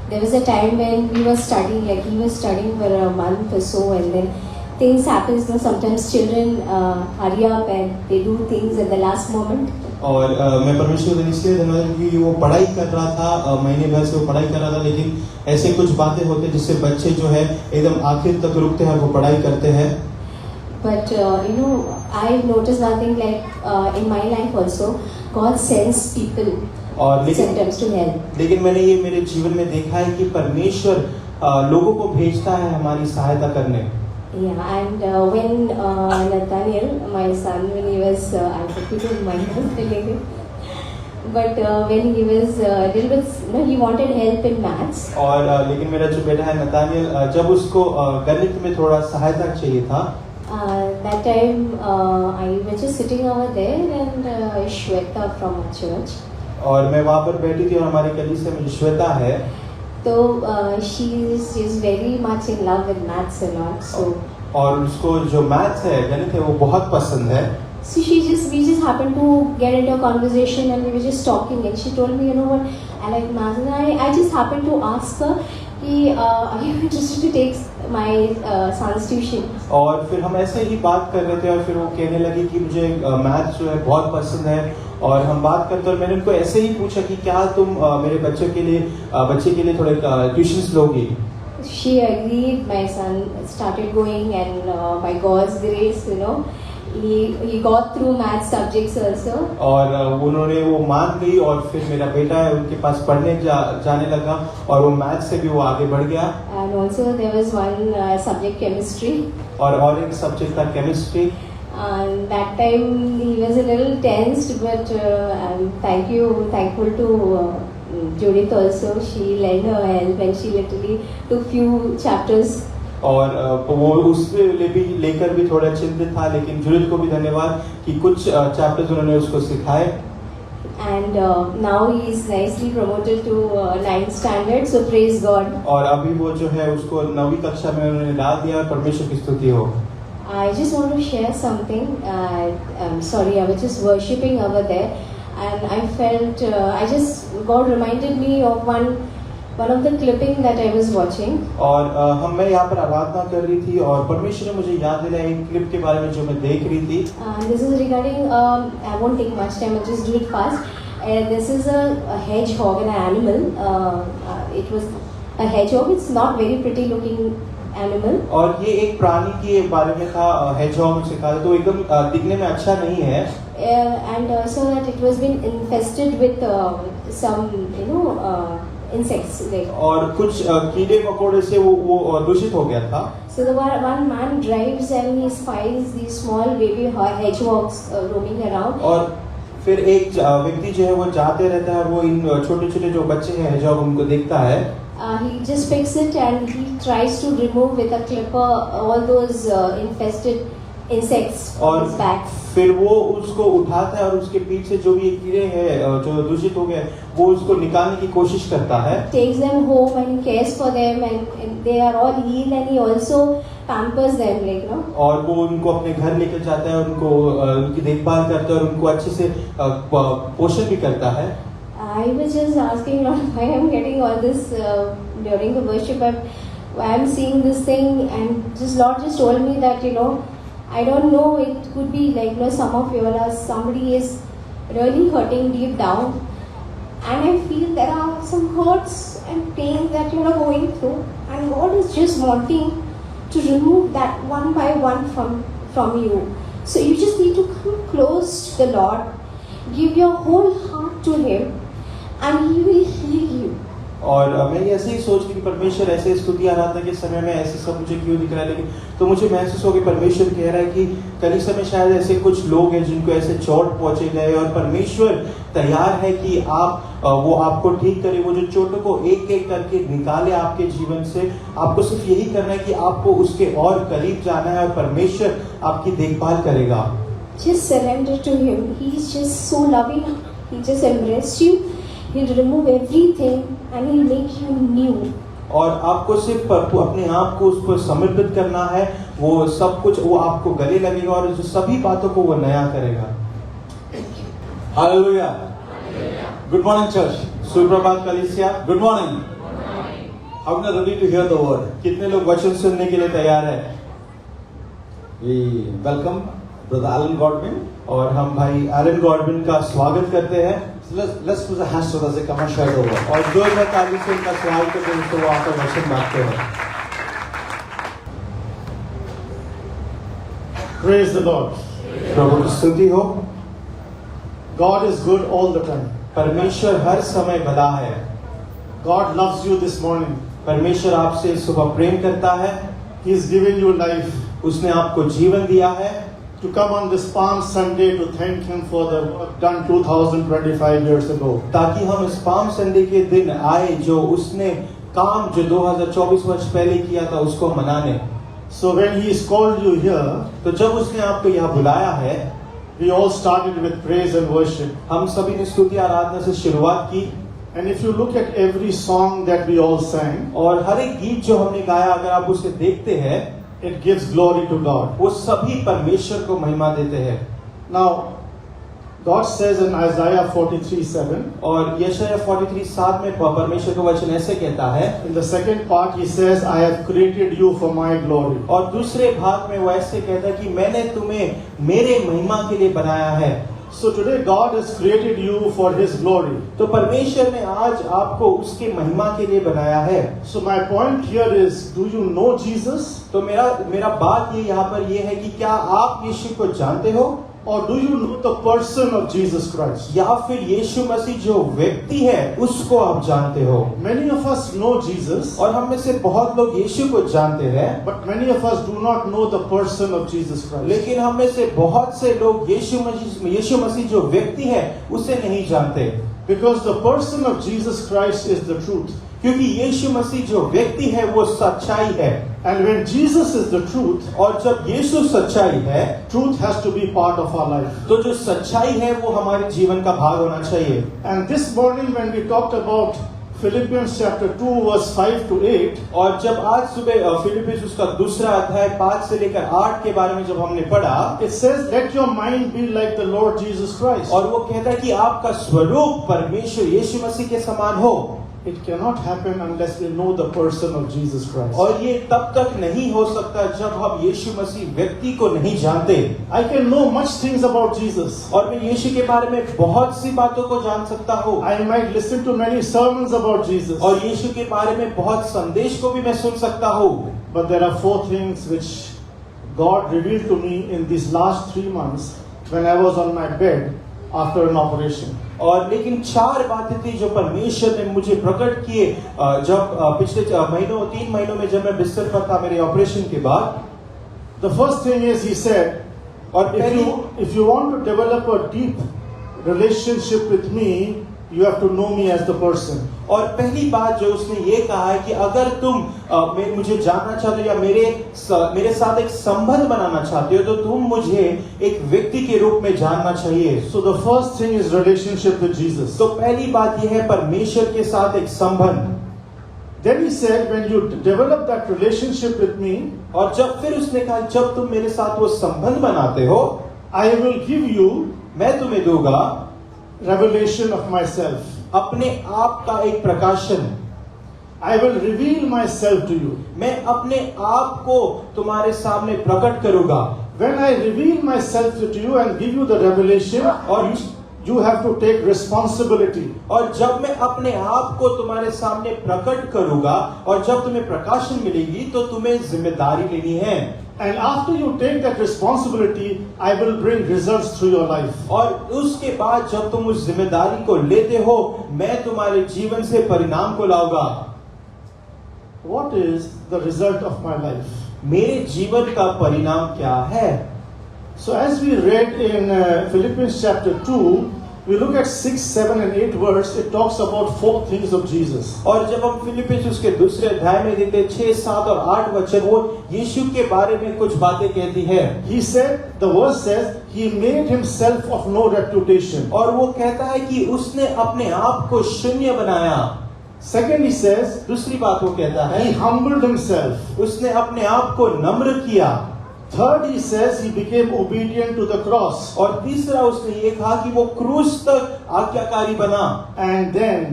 there was a time when we were studying, like he was studying for a month or so, and then things happen. Sometimes children hurry up and they do things at the last moment. और मैं परमेश्वर को इसलिए धन्यवाद क्योंकि वो पढ़ाई कर रहा था, महीने भर से वो पढ़ाई कर रहा था, लेकिन ऐसे कुछ बातें होते हैं जिससे बच्चे जो है एकदम आखिर तक रुकते हैं, वो पढ़ाई करते हैं। But I've noticed one thing, like in my life also, God sends people और sometimes to help. लेकिन मैंने ये मेरे जीवन में देखा है कि परमेश्वर लोगों को भेजता है हमारी सहायता करने। Yeah, and when Nathaniel, my son, when he was, I hope you don't mind me telling you, but when he was little bit, he wanted help in maths. और लेकिन मेरा जो बेटा है नतानियल, जब उसको गणित में थोड़ा सहायता चाहिए था, That time I was just sitting over there, and Shweta from our church. और मैं वहाँ पर बैठी थी और हमारी कलीसिया में जो श्वेता है, तो she's very much in love with maths a lot. So और उसको जो मैथ्स है, गणित है, वो बहुत पसंद है। So we just happened to get into a conversation, and we were just talking, and she told me, what, I like maths, and I just happened to ask her, are you interested to take my son's tuition? और फिर हम ऐसे ही बात कर रहे थे और फिर वो कहने लगी कि मुझे मैथ्स जो है बहुत पसंद है, और हम बात करते और मैंने उनको ऐसे ही पूछा कि क्या तुम मेरे बच्चे के लिए थोड़े ट्यूशंस लोगी? She agreed. My son started going, and by God's grace, he got through math subjects also. और उन्होंने वो मान ली, और फिर मेरा बेटा है उनके पास पढ़ने जाने लगा, और वो मैथ से भी वो आगे बढ़ गया। And also there was one subject, chemistry. और एक सब्जेक्ट था chemistry. And that time he was a little tensed, but I'm thankful to Judith also. She lent her help, and she literally took few chapters. और वो उससे लेकर भी थोड़ा चिंतित था, लेकिन जूलियट को भी धन्यवाद कि कुछ चैप्टर्स उन्होंने उसको सिखाए। And now he is nicely promoted to 9th standard, so praise God. और अभी वो जो है उसको 9वीं कक्षा में उन्होंने डाल दिया, और परमेश्वर की स्तुति हो। I just want to share something. I'm sorry, I was just worshipping over there, and I felt God reminded me of one of the clipping that I was watching. और मैं यहाँ पर आराधना कर रही थी, और परमेश्वर ने मुझे याद दिलाया एक क्लिप के बारे में जो मैं देख रही थी। This is regarding, I won't take much time, I'll just do it fast. This is a hedgehog, an animal. It was a hedgehog. It's not very pretty looking animal. और ये एक प्राणी के बारे में था, hedgehog से कहा, तो एकदम दिखने में अच्छा नहीं है। And so that it was been infested with some insects. और कुछ कीड़े मकोड़े से वो दूषित हो गया था। So the one man drives, and he finds these small baby hedgehogs roaming around. और फिर एक व्यक्ति जो है वो जाते रहता है, वो इन छोटे छोटे जो बच्चे हैं जब उनको देखता है, he just picks it and he tries to remove with a clipper all those infested insects from और his back. फिर वो उसको उठाता है और उसके पीठ से जो भी कीड़े हैं जो दूषित हो गए वो उसको निकालने की कोशिश करता है। Takes them home and cares for them and they are all healed and he also pampers them, like, you know. और वो उनको अपने घर लेकर जाता है, उनको उनकी देखभाल करता है और उनको अच्छे से पोषण भी करता है। I was just asking Lord why I'm getting all this during the worship, but why I'm seeing this thing, and just Lord just told me that, you know, I don't know, it could be like, you know, some of you all, somebody is really hurting deep down, and I feel there are some hurts and pains that you are going through, and God is just wanting to remove that one by one from you. So you just need to come close to the Lord, give your whole heart to Him, and He will heal you. और मैं ऐसे ही सोच कि परमेश्वर ऐसे स्तुति आराधना के समय में ऐसे सब मुझे क्यों दिख रहा है, लेकिन तो मुझे महसूस हो कि परमेश्वर कह रहा है कि कलीसिया में शायद ऐसे कुछ लोग हैं जिनको ऐसे चोट पहुंचे गए और परमेश्वर तैयार है कि वो आपको ठीक करे, वो जो चोटों को एक एक करके निकाले आपके जीवन से। आपको सिर्फ यही करना है कि आपको उसके और करीब जाना है और परमेश्वर आपकी देखभाल करेगा। Just surrender to Him. He is just so loving. He just embraces you. He'll remove everything and He'll make you new. और आपको सिर्फ अपने आप को उस पर समर्पित करना है, वो सब कुछ वो आपको गले लगेगा और जो सभी बातों को वो नया करेगा। Hallelujah. Good morning, church. सुप्रभात कलीसिया। Good morning. How many are ready to hear the word? कितने लोग वचन सुनने के लिए तैयार है? We welcome Brother Alan Godwin. और हम भाई एलन गॉडविन का स्वागत करते हैं। So let's put the hands together as they come and share the word. और जोरदार ताली से उनका स्वागत करते हैं, तो वो आकर वचन बांटते हैं। Praise the Lord. प्रभु की स्तुति हो। God is good all the time. परमेश्वर हर समय भला है। God loves you this morning. परमेश्वर आपसे सुबह प्रेम करता है। He has given you life. उसने आपको जीवन दिया है। To come on this Palm Sunday to thank Him for the work done 2025 years ago. ताकि हम इस पाम संडे के दिन आए जो उसने काम जो 2024 वर्ष पहले किया था उसको मनाने। So when He has called you here, तो जब उसने आपको यहाँ बुलाया है, we all started with praise and worship. हम सभी ने स्तुति आराधना से शुरुआत की। And if you look at every song that we all sang, और हर एक गीत जो हमने गाया अगर आप उसे देखते हैं, it gives glory to God. वो सभी परमेश्वर को महिमा देते हैं। Now, God says in Isaiah 43:7, और यशायाह 43:7 में परमेश्वर का वचन ऐसे कहता है, in the second part He says, I have created you for my glory. और दूसरे भाग में वो ऐसे कहता है कि मैंने तुम्हें मेरे महिमा के लिए बनाया है। So today God has created you for His glory. तो परमेश्वर ने आज आपको उसके महिमा के लिए बनाया है। So my point here is, do you know Jesus? तो मेरा बात ये यहाँ पर ये है कि क्या आप यीशु को जानते हो? Or do you know the person of Jesus Christ? या फिर यीशु मसीह जो व्यक्ति है उसको आप जानते हो? Many of us know Jesus, और हम में से बहुत लोग यीशु को जानते हैं, but many of us do not know the person of Jesus Christ. लेकिन हम में से बहुत से लोग यीशु मसीह जो व्यक्ति है उसे नहीं जानते। Because the person of Jesus Christ is the truth. क्योंकि यीशु मसीह जो व्यक्ति है वो सच्चाई है। And when Jesus is the truth, और जब यीशु सच्चाई है, truth has to be part of our life. तो जो सच्चाई है वो हमारे जीवन का भाग होना चाहिए। And this morning when we talked about Philippians chapter 2 verse 5 to 8, और जब आज सुबह फिलिप्पियंस उसका दूसरा अध्याय 5 से लेकर 8 के बारे में जब हमने पढ़ा, it says, let your mind be like the Lord Jesus Christ. और वो कहता है कि आपका स्वरूप परमेश्वर यीशु मसीह के समान हो। It cannot happen unless we know the person of Jesus Christ. और ये तब तक नहीं हो सकता जब हम यीशु मसीह व्यक्ति को नहीं जानते। I can know much things about Jesus. और मैं यीशु के बारे में बहुत सी बातों को जान सकता हूँ। I might listen to many sermons about Jesus. और यीशु के बारे में बहुत संदेश को भी मैं सुन सकता हूँ। But there are 4 things which God revealed to me in these last 3 months when I was on my bed after an operation. और लेकिन 4 बातें थी जो परमेश्वर ने मुझे प्रकट किए जब पिछले 3 महीनों में जब मैं बिस्तर पर था मेरे ऑपरेशन के बाद। The first thing is He said, और if you want to develop a deep relationship with me, you have to know me as the person. और पहली बात जो उसने ये कहा है कि अगर तुम मुझे जानना चाहते हो या मेरे साथ एक संबंध बनाना चाहते हो तो तुम मुझे एक व्यक्ति के रूप में जानना चाहिए. So the first thing is relationship with Jesus. तो पहली बात यह है परमेश्वर के साथ एक संबंध. Then he said, when you develop that relationship with me, और जब फिर उसने कहा जब तुम मेरे साथ वो संबंध बनाते हो, I will give you मैं तुम्हें दूंगा revelation of myself. अपने आप का एक प्रकाशन. I will reveal myself to you. मैं अपने आप को तुम्हारे सामने प्रकट करूंगा. When I reveal myself to you and give you the revelation, और you have to take responsibility. और जब मैं अपने आप को तुम्हारे सामने प्रकट करूंगा और जब तुम्हें प्रकाशन मिलेगी तो तुम्हें जिम्मेदारी लेनी है. And after you take that responsibility, I will bring results through your life. और उसके बाद जब तुम उस जिम्मेदारी को लेते हो मैं तुम्हारे जीवन से परिणाम को लाऊंगा. What is the result of my life? मेरे जीवन का परिणाम क्या है? So as we read in Philippians chapter 2, we look at 6, 7 and 8 verse, it talks about 4 things of Jesus. और जब हम फिलिपियंस उसके दूसरे अध्याय में देखते 6, 7 और 8 वचन वो यीशु के बारे में कुछ बातें कहती है. He said, the verse says, he made himself of no reputation. और वो कहता है कि उसने अपने आप को शून्य बनाया. Second, he says, दूसरी बात वो कहता है he humbled himself. उसने अपने आप को नम्र किया. Third, he says, he became obedient to the cross. और तीसरा उसने ये कहा कि वो क्रूस तक आज्ञाकारी बना. And then,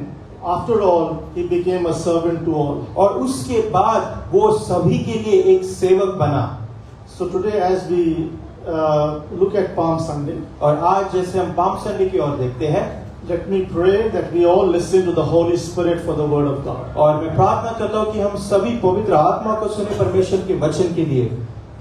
after all, he became a servant to all. और उसके बाद वो सभी के लिए एक सेवक बना. So today, as we look at Palm Sunday, और आज जैसे हम पाम संडे की ओर देखते हैं, let me pray that we all listen to the Holy Spirit for the word of God. और मैं प्रार्थना करता हूँ कि हम सभी पवित्र आत्मा को सुने परमेश्वर के वचन के लिए.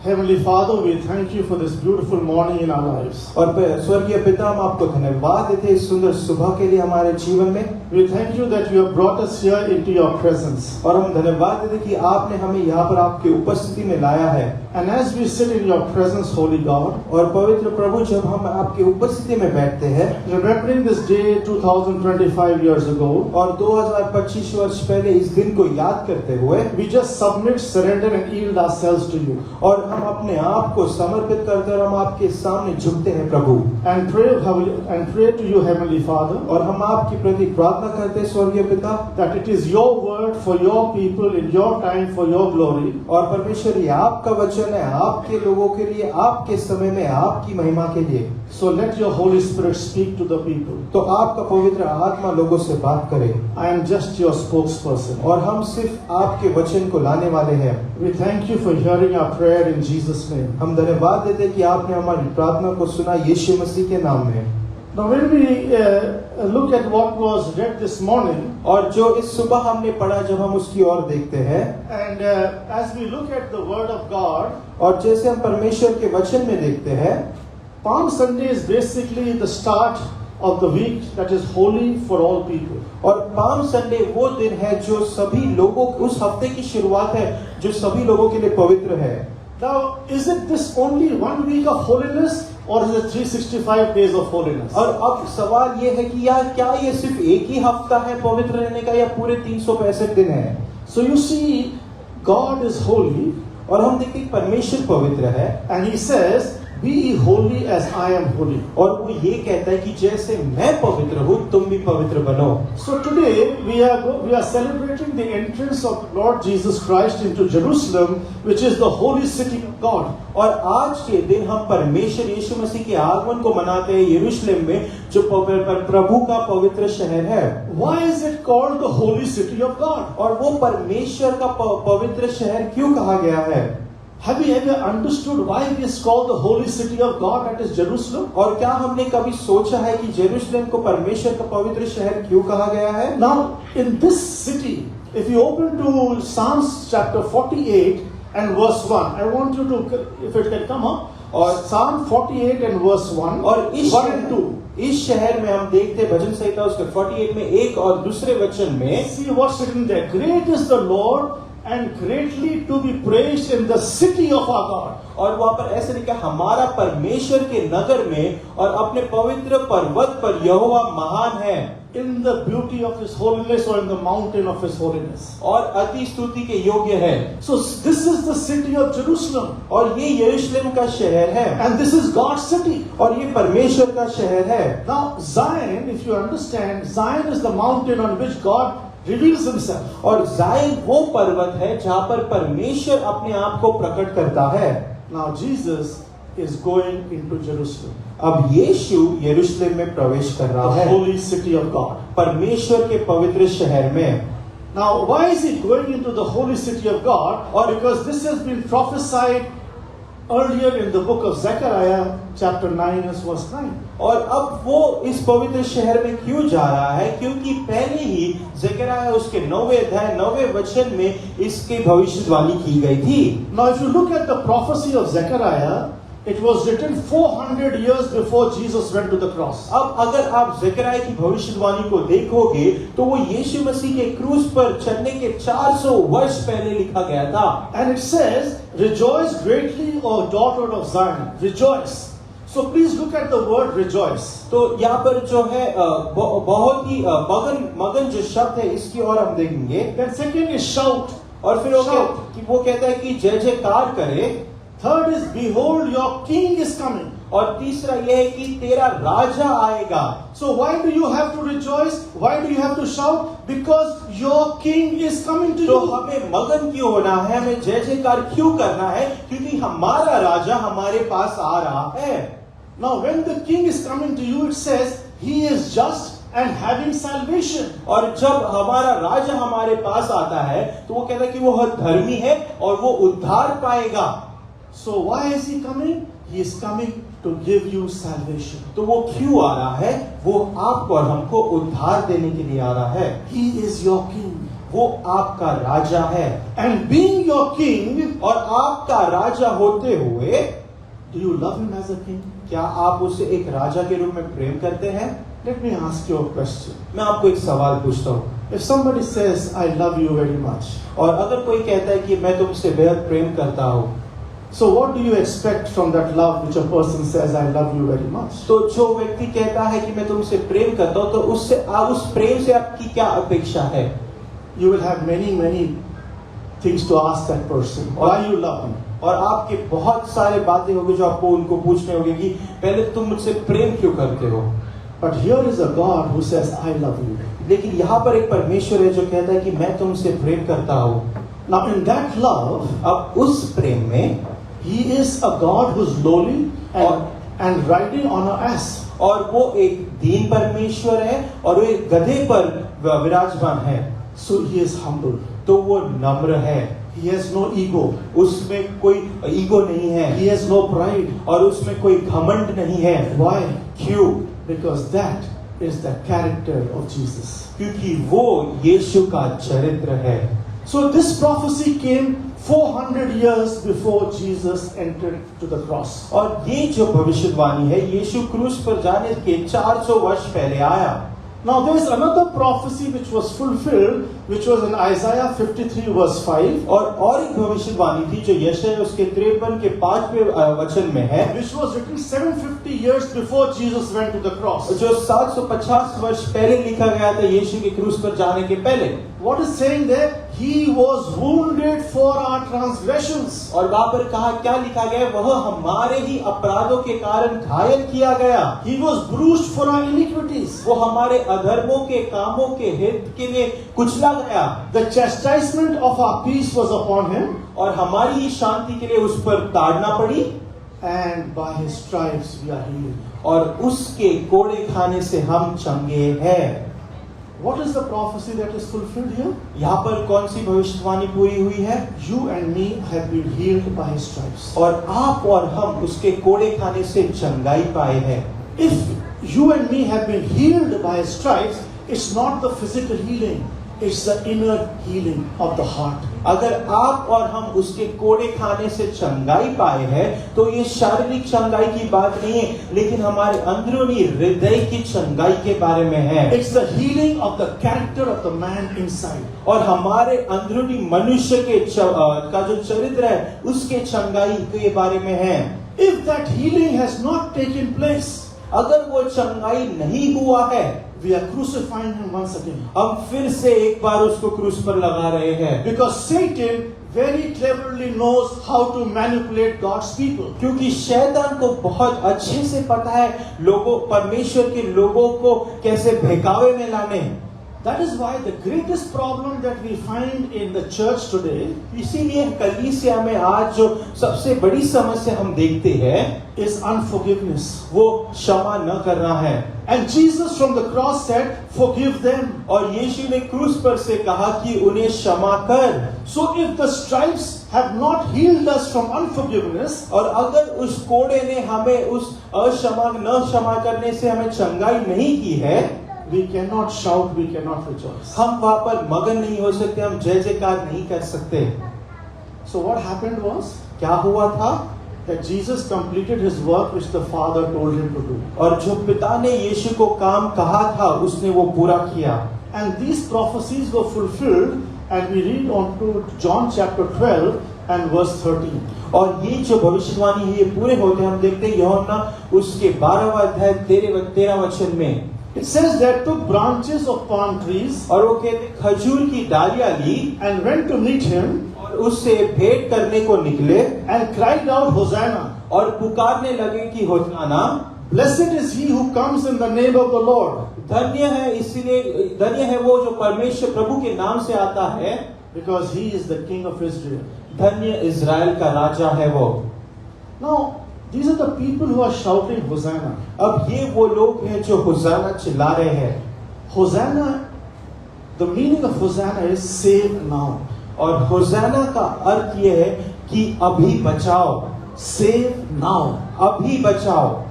Heavenly Father, we thank you for this beautiful morning in our lives. और स्वर्गीय पिता हम आपको धन्यवाद देते हैं इस सुंदर सुबह के लिए हमारे जीवन में. We thank you that you have brought us here into your presence. और हम धन्यवाद देते हैं कि आपने हमें यहाँ पर आपकी उपस्थिति में लाया है. And as we sit in your presence, Holy God, और पवित्र प्रभु जब हम आपकी उपस्थिति में बैठते हैं, remembering this day 2025 years ago, और 2025 वर्ष पहले इस दिन को याद करते हुए, we just submit, surrender and yield ourselves to you. और हम अपने आप को समर्पित करते हैं और हम आपके सामने झुकते हैं प्रभु. And pray to you, Heavenly Father, और हम आपके प्रति प्रार्थना करते हैं स्वर्गीय पिता, that it is your word for your people in your time for your glory. और परमेश्वर ये आपका वचन है आपके लोगों के लिए, आपके समय में, आपकी महिमा के लिए. So let your Holy Spirit speak to the people. तो आपका पवित्र आत्मा लोगों से बात करे. I am just your spokesperson. और हम सिर्फ आपके वचन को लाने वाले हैं. We thank you for hearing our prayer in Jesus' name. हम धन्यवाद देते हैं कि आपने हमारी प्रार्थना को सुना यीशु मसीह के नाम में. Now when we look at what was read this morning, और जो इस सुबह हमने पढ़ा जब हम उसकी ओर देखते हैं, and as we look at the word of God, और जैसे हम परमेश्वर के वचन में देखते हैं, Palm Sunday is basically the start of the week that is holy for all people. और पाम संडे वो दिन है जो सभी लोगों, उस हफ्ते की शुरुआत है जो सभी लोगों के लिए पवित्र है. Now, is it this only one week of holiness or is it 365 days of holiness? और अब सवाल ये है कि यार क्या ये सिर्फ एक ही हफ्ता है पवित्र रहने का या पूरे 365 दिन है? So you see, God is holy, और हम देखते हैं परमेश्वर पवित्र है, and He says, "Be ye holy as I am holy." और वो ये कहता है कि जैसे मैं पवित्र हूँ तुम भी पवित्र बनो. So today we are celebrating the entrance of Lord Jesus Christ into Jerusalem, which is the holy city of God. और आज के दिन हम परमेश्वर यीशु मसीह के आगमन को मनाते हैं यरूशलेम में जो प्रभु का पवित्र शहर है. Why is it called the holy city of God? और वो परमेश्वर का पवित्र शहर क्यों कहा गया है? Have you ever understood why it is called the holy city of God, that is Jerusalem? और क्या हमने कभी सोचा है कि जेरूशलेम को परमेश्वर का पवित्र शहर क्यों कहा गया है? Now, in this city, if you open to Psalms chapter 48 and verse 1, I want you to, if it can come up, or Psalm 48 and verse 1, और 1 and 2. इस शहर में हम देखते हैं भजन संहिता उसके 48 में एक और दूसरे वचन में, See what's written there. Great is the Lord and greatly to be praised in the city of our God. और वहां पर ऐसे लिखा, हमारा परमेश्वर के नगर में और अपने पवित्र पर्वत पर यहोवा महान है, In the beauty of His holiness, or in the mountain of His holiness. और अति स्तुति के योग्य है। So this is the city of Jerusalem, और ये यरूशलेम का शहर है, and this is God's city. और ये परमेश्वर का शहर है। Now Zion, if you understand, Zion is the mountain on which God reveals Himself. और जायन वो पर्वत है जहाँ पर परमेश्वर अपने आप को प्रकट करता है। Now Jesus is going into Jerusalem, अब यीशु यरूशलेम में प्रवेश कर the रहा है, holy city of God. परमेश्वर के पवित्र शहर में। Now, why is He going into the holy city of God? Or because this has been prophesied earlier in the book of Zechariah, chapter 9, verse 9. और अब वो इस पवित्र शहर में क्यों जा रहा है? क्योंकि पहले ही ज़करिया उसके 9वें अध्याय 9वें वचन में इसकी भविष्यवाणी की गई थी। Now, if you look at the prophecy of Zechariah, it was written 400 years before Jesus went to the cross. अब अगर आप ज़करिया की भविष्यवाणी को देखोगे तो वो यीशु मसीह के क्रूस पर चढ़ने के 400 वर्ष पहले लिखा गया था। And it says, "Rejoice greatly, O daughter of Zion." Rejoice. So please look at the word rejoice. तो यहाँ पर जो है बहुत ही मगन जो शब्द है इसकी ओर हम देखेंगे। Then second is shout. और फिर वो कहता है कि जय जयकार करे। Third is, behold, your king is coming. और तीसरा यह है कि तेरा राजा आएगा। So why do you have to rejoice? Why do you have to shout? Because your king is coming to तो you. हमें मगन क्यों होना है, हमें जय जयकार क्यों करना है? क्योंकि हमारा राजा हमारे पास आ रहा है। Now when the king is coming to you, it says he is just and having salvation. और जब हमारा राजा हमारे पास आता है तो वो कहता है कि वो धर्मी है और वो उद्धार पाएगा। So why is he coming? He is coming to give you salvation. तो वो क्यों आ रहा है? वो आपको और हमको उद्धार देने के लिए आ रहा है। He is your king. वो आपका राजा है। And being your king, और आपका राजा होते हुए, do you love him as a king? क्या आप उसे एक राजा के रूप में प्रेम करते हैं? Let me ask you a question. मैं आपको एक सवाल पूछता हूँ। If somebody says, "I love you very much," और अगर कोई कहता है कि मैं तुमसे बेहद प्रेम करता हूँ, so what do you expect from that love which a person says, "I love you very much"? तो जो व्यक्ति कहता है कि मैं तुमसे प्रेम करता हूँ, तो उससे उस प्रेम से आपकी क्या अपेक्षा है? You will have many things to ask that person. Why you love him? और आपके बहुत सारे बातें होंगी जो आपको उनको पूछने होंगे कि पहले तुम मुझसे प्रेम क्यों करते हो? But here is a God who says, "I love you." लेकिन यहाँ पर एक परमेश्वर है जो कहता है कि मैं तुमसे प्रेम करता हूँ। Now in that love, अब उस प्रेम में He is a God who's lowly and riding on an ass. और वो एक दीन परमेश्वर है और वो एक गधे पर विराजमान है। So he is humble. तो वो नम्र है। He has no ego. उसमें कोई ईगो नहीं है। He has no pride. और उसमें कोई घमंड नहीं है। Why? क्यों? Because that is the character of Jesus. क्योंकि वो यीशु का चरित्र है। So this prophecy came 400 years before Jesus entered to the cross. और ये जो भविष्यवाणी है यीशु क्रूस पर जाने के 400 वर्ष पहले आया। Now there is another prophecy which was fulfilled, which was in Isaiah 53 verse 5. और एक भविष्यवाणी थी जो यशायाह उसके 53 के 5वें वचन में है, which was written 750 years before Jesus went to the cross. जो 750 वर्ष पहले लिखा गया था यीशु के क्रूस पर जाने के पहले। What is saying there? He was wounded for our transgressions. और वहां पर कहा क्या लिखा गया? वह हमारे ही अपराधों के कारण घायल किया गया। He was bruised for our iniquities. वो हमारे अधर्मों के कामों के हित के लिए कुचला गया। The chastisement of our peace was upon him. और हमारी ही शांति के लिए उस पर ताड़ना पड़ी। And by his stripes we are healed. और उसके कोड़े खाने से हम चंगे हैं। What is the prophecy that is fulfilled here? यहाँ पर कौन सी भविष्यवाणी पूरी हुई है? You and me have been healed by his stripes. और आप और हम उसके कोड़े खाने से चंगाई पाए हैं। If you and me have been healed by his stripes, it's not the physical healing. It's the inner healing of the heart. अगर आप और हम उसके कोड़े खाने से चंगाई पाए हैं तो ये शारीरिक चंगाई की बात नहीं है, लेकिन हमारे अंदरूनी हृदय की चंगाई के बारे में है। It's the healing of the character of the man inside. और हमारे अंदरूनी मनुष्य के का जो चरित्र है उसके चंगाई के बारे में है। If that healing has not taken place, अगर वो चंगाई नहीं हुआ है, we are crucifying him once again. हम फिर से एक बार उसको क्रूस पर लगा रहे हैं। Because Satan very cleverly knows how to manipulate God's people. क्योंकि शैतान को बहुत अच्छे से पता है परमेश्वर के लोगों को कैसे बहकावे में लाने। That is why the greatest problem that we find in the church today इसीलिए कलीसिया में आज जो सबसे बड़ी समस्या हम देखते हैं is unforgiveness. वो क्षमा न करना है। And Jesus from the cross said, forgive them. और यीशु ने क्रूस पर से कहा कि उन्हें क्षमा कर। So if the stripes have not healed us from unforgiveness, और अगर उस कोड़े ने हमें उस न क्षमा करने से हमें चंगाई नहीं की है, we cannot shout, we cannot rejoice. हम वहां पर मगन नहीं हो सकते, हम जय जयकार नहीं कर सकते। So what happened was क्या हुआ था that Jesus completed his work which the Father told him to do. और जो पिता ने यीशु को काम कहा था उसने वो पूरा किया। And these prophecies were fulfilled, and we read on to John chapter 12 and verse 13. और ये जो भविष्यवाणी है ये पूरे होते हम देखते हैं यूहन्ना उसके 12वां अध्याय 13 वचन में। It says they took branches of palm trees और वो कहते खजूर की डालियां ली and went to meet him और उससे भेंट करने को निकले and cried out, Hosanna. और पुकारने लगे कि होशाना, Blessed is he who comes in the name of the Lord. धन्य है वो जो परमेश्वर प्रभु के नाम से आता है, Because he is the King of Israel. धन्य इज़राइल का राजा है वो। Now, these are the people who are shouting Hosanna. अब ये वो लोग हैं जो होशाना चिल्ला रहे हैं। Hosanna, the meaning of Hosanna is save now. और होशाना का अर्थ ये है कि अभी बचाओ। Save now. अभी बचाओ।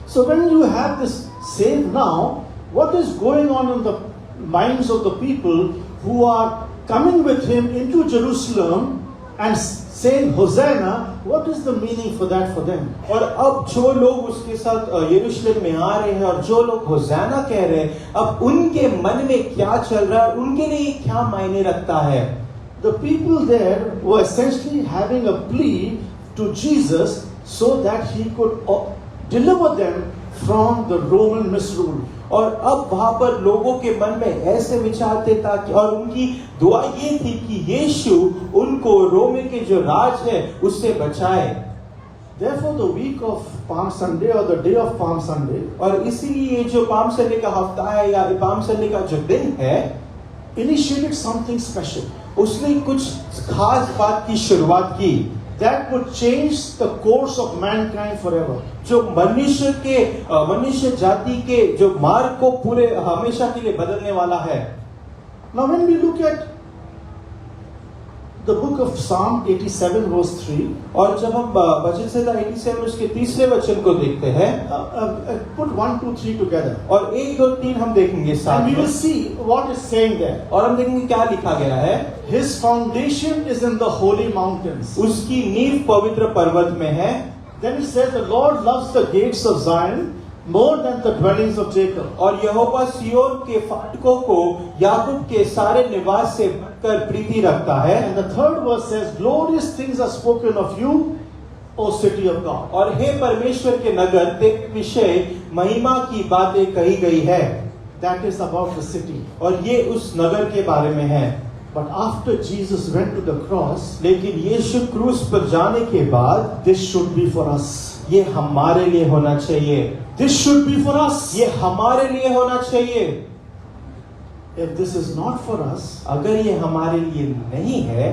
So when you have this save now, what is going on in the minds of the people who are coming with him into Jerusalem and saying Hosanna, what is the meaning for that for them? और अब जो लोग उसके साथ यरूशलेम में आ रहे हैं और जो लोग होशाना कह रहे हैं, अब उनके मन में क्या चल रहा है, उनके लिए क्या मायने रखता है? The people there were essentially having a plea to Jesus so that he could deliver them from the Roman misrule. और अब वहां पर लोगों के मन में ऐसे विचार थे ताकि और उनकी दुआ ये थी कि यीशु उनको रोमे के जो राज है उससे बचाए। Therefore, the week of Palm Sunday or the day of Palm Sunday, और इसीलिए जो पाम संडे का हफ्ता है या पाम संडे का जो दिन है, initiated something special. उसने कुछ खास बात की शुरुआत की that would change the course of mankind forever. जो मनुष्य जाति के जो मार्ग को पूरे हमेशा के लिए बदलने वाला है। Now when we look at the book of Psalm 87 verse 3, और जब हम भजन संहिता 87 उसके 3 वचन को देखते हैं, put 1, 2, 3 together, और 1, 2, 3 हम देखेंगे साथ and we में, will see what is saying there. और हम देखेंगे क्या लिखा गया है। His foundation is in the holy mountains. उसकी नींव पवित्र पर्वत में है। Then it says the Lord loves the gates of Zion more than the dwellings of Jacob. और यहोवा सिय्योन के फाटकों को याकूब के सारे निवास से बढ़कर प्रीति रखता है। And the third verse says, glorious things are spoken of you, O city of God. और हे परमेश्वर के नगर, तेरे विषय महिमा की बातें कही गई है। That is about the city. और ये उस नगर के बारे में है। But after Jesus went to the cross, लेकिन यीशु क्रूस पर जाने के बाद, this should be for us. ये हमारे लिए होना चाहिए। This should be for us. ये हमारे लिए होना चाहिए। If this is not for us, अगर ये हमारे लिए नहीं है,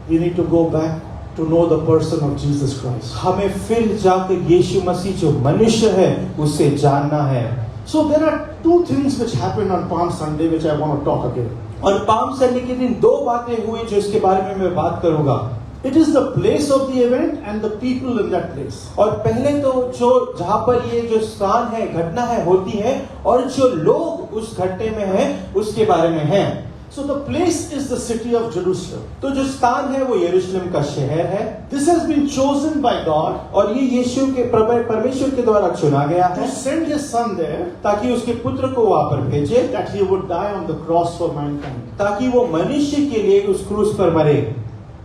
we need to go back to know the person of Jesus Christ. हमें फिर जाकर यीशु मसीह जो मनुष्य है उसे जानना है। So there are two things which happened on Palm Sunday which I want to talk again. और पाम संडे के दिन 2 बातें हुई जो इसके बारे में मैं बात करूंगा। It is the place of the event and the people in that place. और पहले तो जो जहाँ पर ये जो स्थान है, घटना है, होती है, और जो लोग उस घटने में हैं उसके बारे में हैं। So the place is the city of Jerusalem. तो जो स्थान है वो यरूशलेम का शहर है। This has been chosen by God और ये यीशु के परमेश्वर के द्वारा चुना गया to है send his son there ताकि उसके पुत्र को वहां पर भेजे, that he would die on the cross for mankind. ताकि वो मनुष्य के लिए उस क्रूस पर मरे।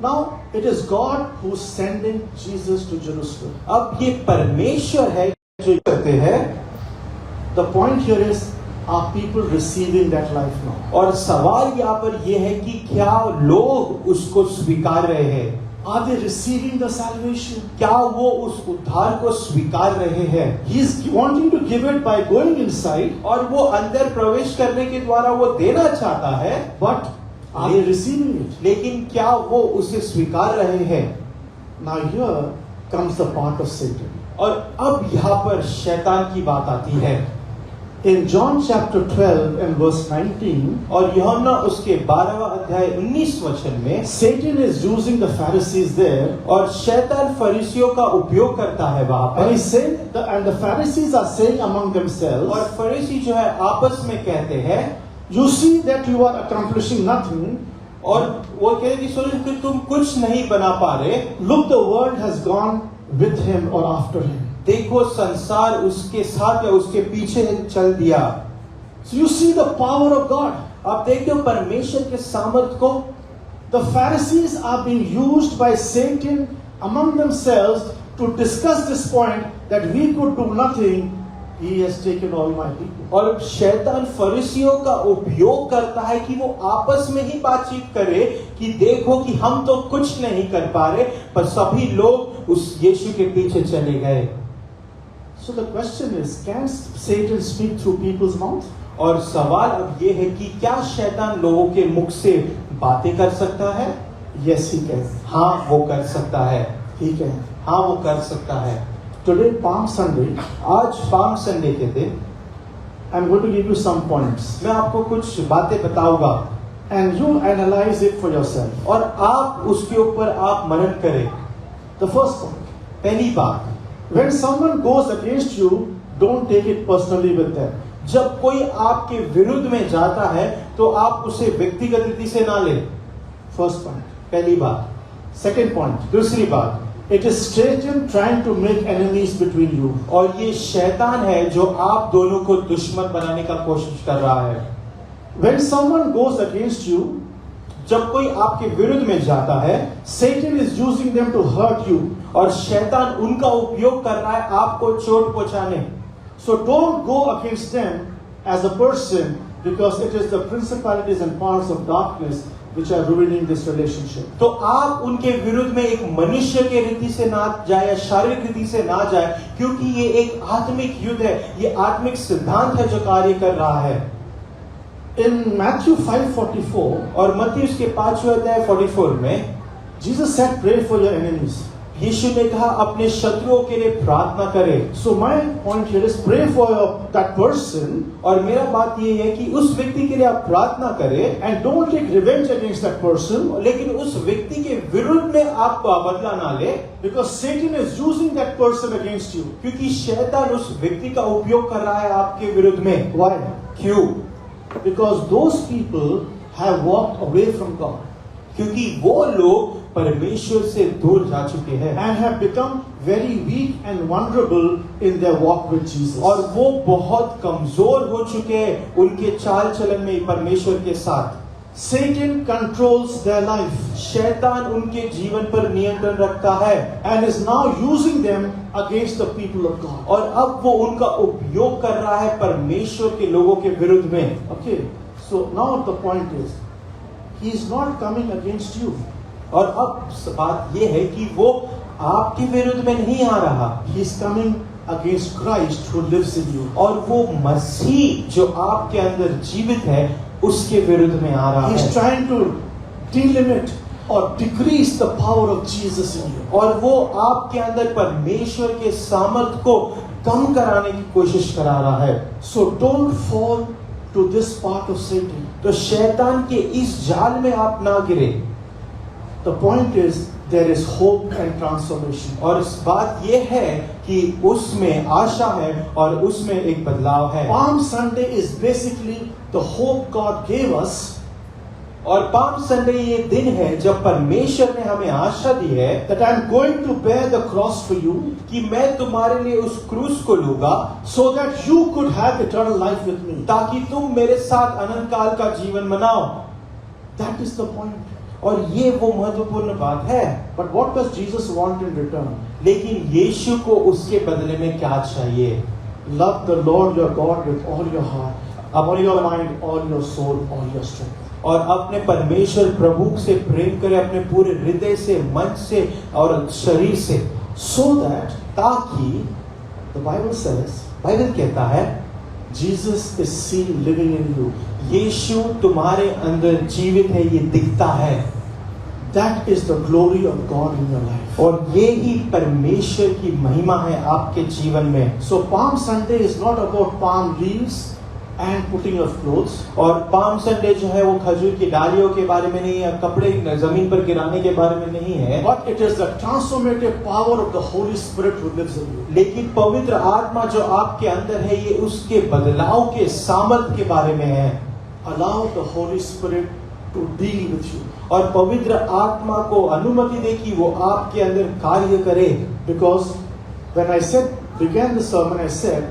Now it is God who's sending Jesus to Jerusalem. अब ये परमेश्वर है जो करते हैं। The point here is, are people receiving that life now? और सवाल यहाँ पर यह है कि क्या लोग उसको स्वीकार रहे हैं? Are they receiving the salvation? क्या वो उस उद्धार को स्वीकार रहे हैं? He is wanting to give it by going inside, और वो अंदर प्रवेश करने के द्वारा वो देना चाहता है, but are they receiving it? लेकिन क्या वो उसे स्वीकार रहे हैं? Now here comes the part of Satan. और अब यहाँ पर शैतान की बात आती है। In John chapter 12 and verse 19, और यूहन्ना उसके 12वां अध्याय 19 वचन में Satan is using the Pharisees there, और शैतान फरीसियों का उपयोग करता है वहां and पर। he's saying and the Pharisees are saying among themselves, और फरीसी जो है आपस में कहते हैं, you see that you are accomplishing nothing. और वो कहते कि सुनो कि तुम कुछ नहीं बना पा रहे। Look, the world has gone with him or after him. देखो संसार उसके साथ या उसके पीछे चल दिया। So you see the power of God. आप देखते हो परमेश्वर के सामर्थ को। The Pharisees are being used by Satan among themselves to discuss this point that we could do nothing. He has taken all my people. और शैतान फरीसियों का उपयोग करता है कि वो आपस में ही बातचीत करे कि देखो कि हम तो कुछ नहीं कर पा रहे, पर सभी लोग उस यीशु के पीछे चले गए। So the question is, can Satan speak through people's mouth? और सवाल अब ये है कि क्या शैतान लोगों के मुख से बातें कर सकता है? Yes, he can. हाँ, वो कर सकता है। He can. हाँ, वो कर सकता है। Today, Palm Sunday, आज पाम संडे के दिन I'm going to give you some points. मैं आपको कुछ बातें बताऊंगा And you analyze it for yourself. और आप उसके ऊपर आप मनन करें। The first point. पहली बात, When someone goes against you, don't take it personally with them. जब कोई आपके विरुद्ध में जाता है तो आप उसे व्यक्तिगत रीति से ना ले। First point. पहली बात। Second point. दूसरी बात, It is Satan trying to make enemies between you. और ये शैतान है जो आप दोनों को दुश्मन बनाने का कोशिश कर रहा है। When someone goes against you, जब कोई आपके विरुद्ध में जाता है, Satan is using them to hurt you. और शैतान उनका उपयोग कर रहा है आपको चोट पहुंचाने। So don't go against them as a person, because it is the principalities and powers of darkness which are ruining this relationship. तो आप उनके विरुद्ध में एक मनुष्य के रीति से ना जाए या शारीरिक रीति से ना जाए, क्योंकि ये एक आत्मिक युद्ध है, ये आत्मिक सिद्धांत है जो कार्य कर रहा है। In Matthew 5:44, और मत्ती उसके 5वें अध्याय 44 में Jesus said, pray for your enemies. यीशु ने कहा अपने शत्रुओं के लिए प्रार्थना करें। So my point here is, pray for that person, और मेरा बात ये है कि उस व्यक्ति के लिए आप प्रार्थना करें, and don't take revenge against that person, लेकिन उस व्यक्ति के विरुद्ध में आप बदला ना ले, because Satan is using that person against you. क्योंकि शैतान उस व्यक्ति का उपयोग कर रहा है आपके विरुद्ध में। Why? क्यों? Because those people have walked away from God क्योंकि वो लोग परमेश्वर से दूर जा चुके हैं and have become very weak and vulnerable in their walk with Jesus. और वो बहुत कमजोर हो चुके हैं उनके चाल चलन में परमेश्वर के साथ। Satan controls their life शैतान उनके जीवन पर नियंत्रण रखता है and is now using them against the people of God. और अब वो उनका उपयोग कर रहा है परमेश्वर के लोगों के विरुद्ध में। Okay, so now the point is, he is not coming against you. और अब बात ये है कि वो आपके विरुद्ध में नहीं आ रहा, He is coming against Christ who lives in you. और वो मसीह जो आपके अंदर जीवित है उसके विरुद्ध में आ रहा He is है। trying to delimit or decrease the power of Jesus in you. और वो आपके अंदर परमेश्वर के सामर्थ को कम कराने की कोशिश करा रहा है। So don't fall to this part of Satan. तो शैतान के इस जाल में आप ना गिरे। The point is there is hope and transformation. और इस बात ये है कि उसमें आशा है और उसमें एक बदलाव है। Palm Sunday is basically the hope God gave us. और पाम संडे ये दिन है जब परमेश्वर ने हमें आशा दी है That I am going to bear the cross for you, कि मैं तुम्हारे लिए उस क्रूस को लूंगा, so that you could have eternal life with me. ताकि तुम मेरे साथ अनंत काल का जीवन मनाओ। That is the point. और ये वो महत्वपूर्ण बात है। But what does Jesus want in return? लेकिन यीशु को उसके बदले में क्या चाहिए? Love the Lord your God with all your heart, all your mind, all your soul, all your strength. और अपने परमेश्वर प्रभु से प्रेम करें अपने पूरे हृदय से, मन से और शरीर से, So that, ताकि the Bible says, बाइबल कहता है Jesus is seen living in you. यीशु तुम्हारे अंदर जीवित है, ये दिखता है। That is the glory of God in your life. और ये ही परमेश्वर की महिमा है आपके जीवन में। So Palm Sunday is not about palm leaves and putting of clothes. और पाम संडे जो है वो खजूर की डालियों के बारे में नहीं है, कपड़े जमीन पर गिराने के बारे में नहीं है, But it is the transformative power of the Holy Spirit who lives in you. लेकिन पवित्र आत्मा जो आपके अंदर है ये उसके बदलाव के सामर्थ के बारे में है। Allow the Holy Spirit to deal with you. और पवित्र आत्मा को अनुमति दे कि वो आपके अंदर कार्य करे। Because when I began the sermon, I said,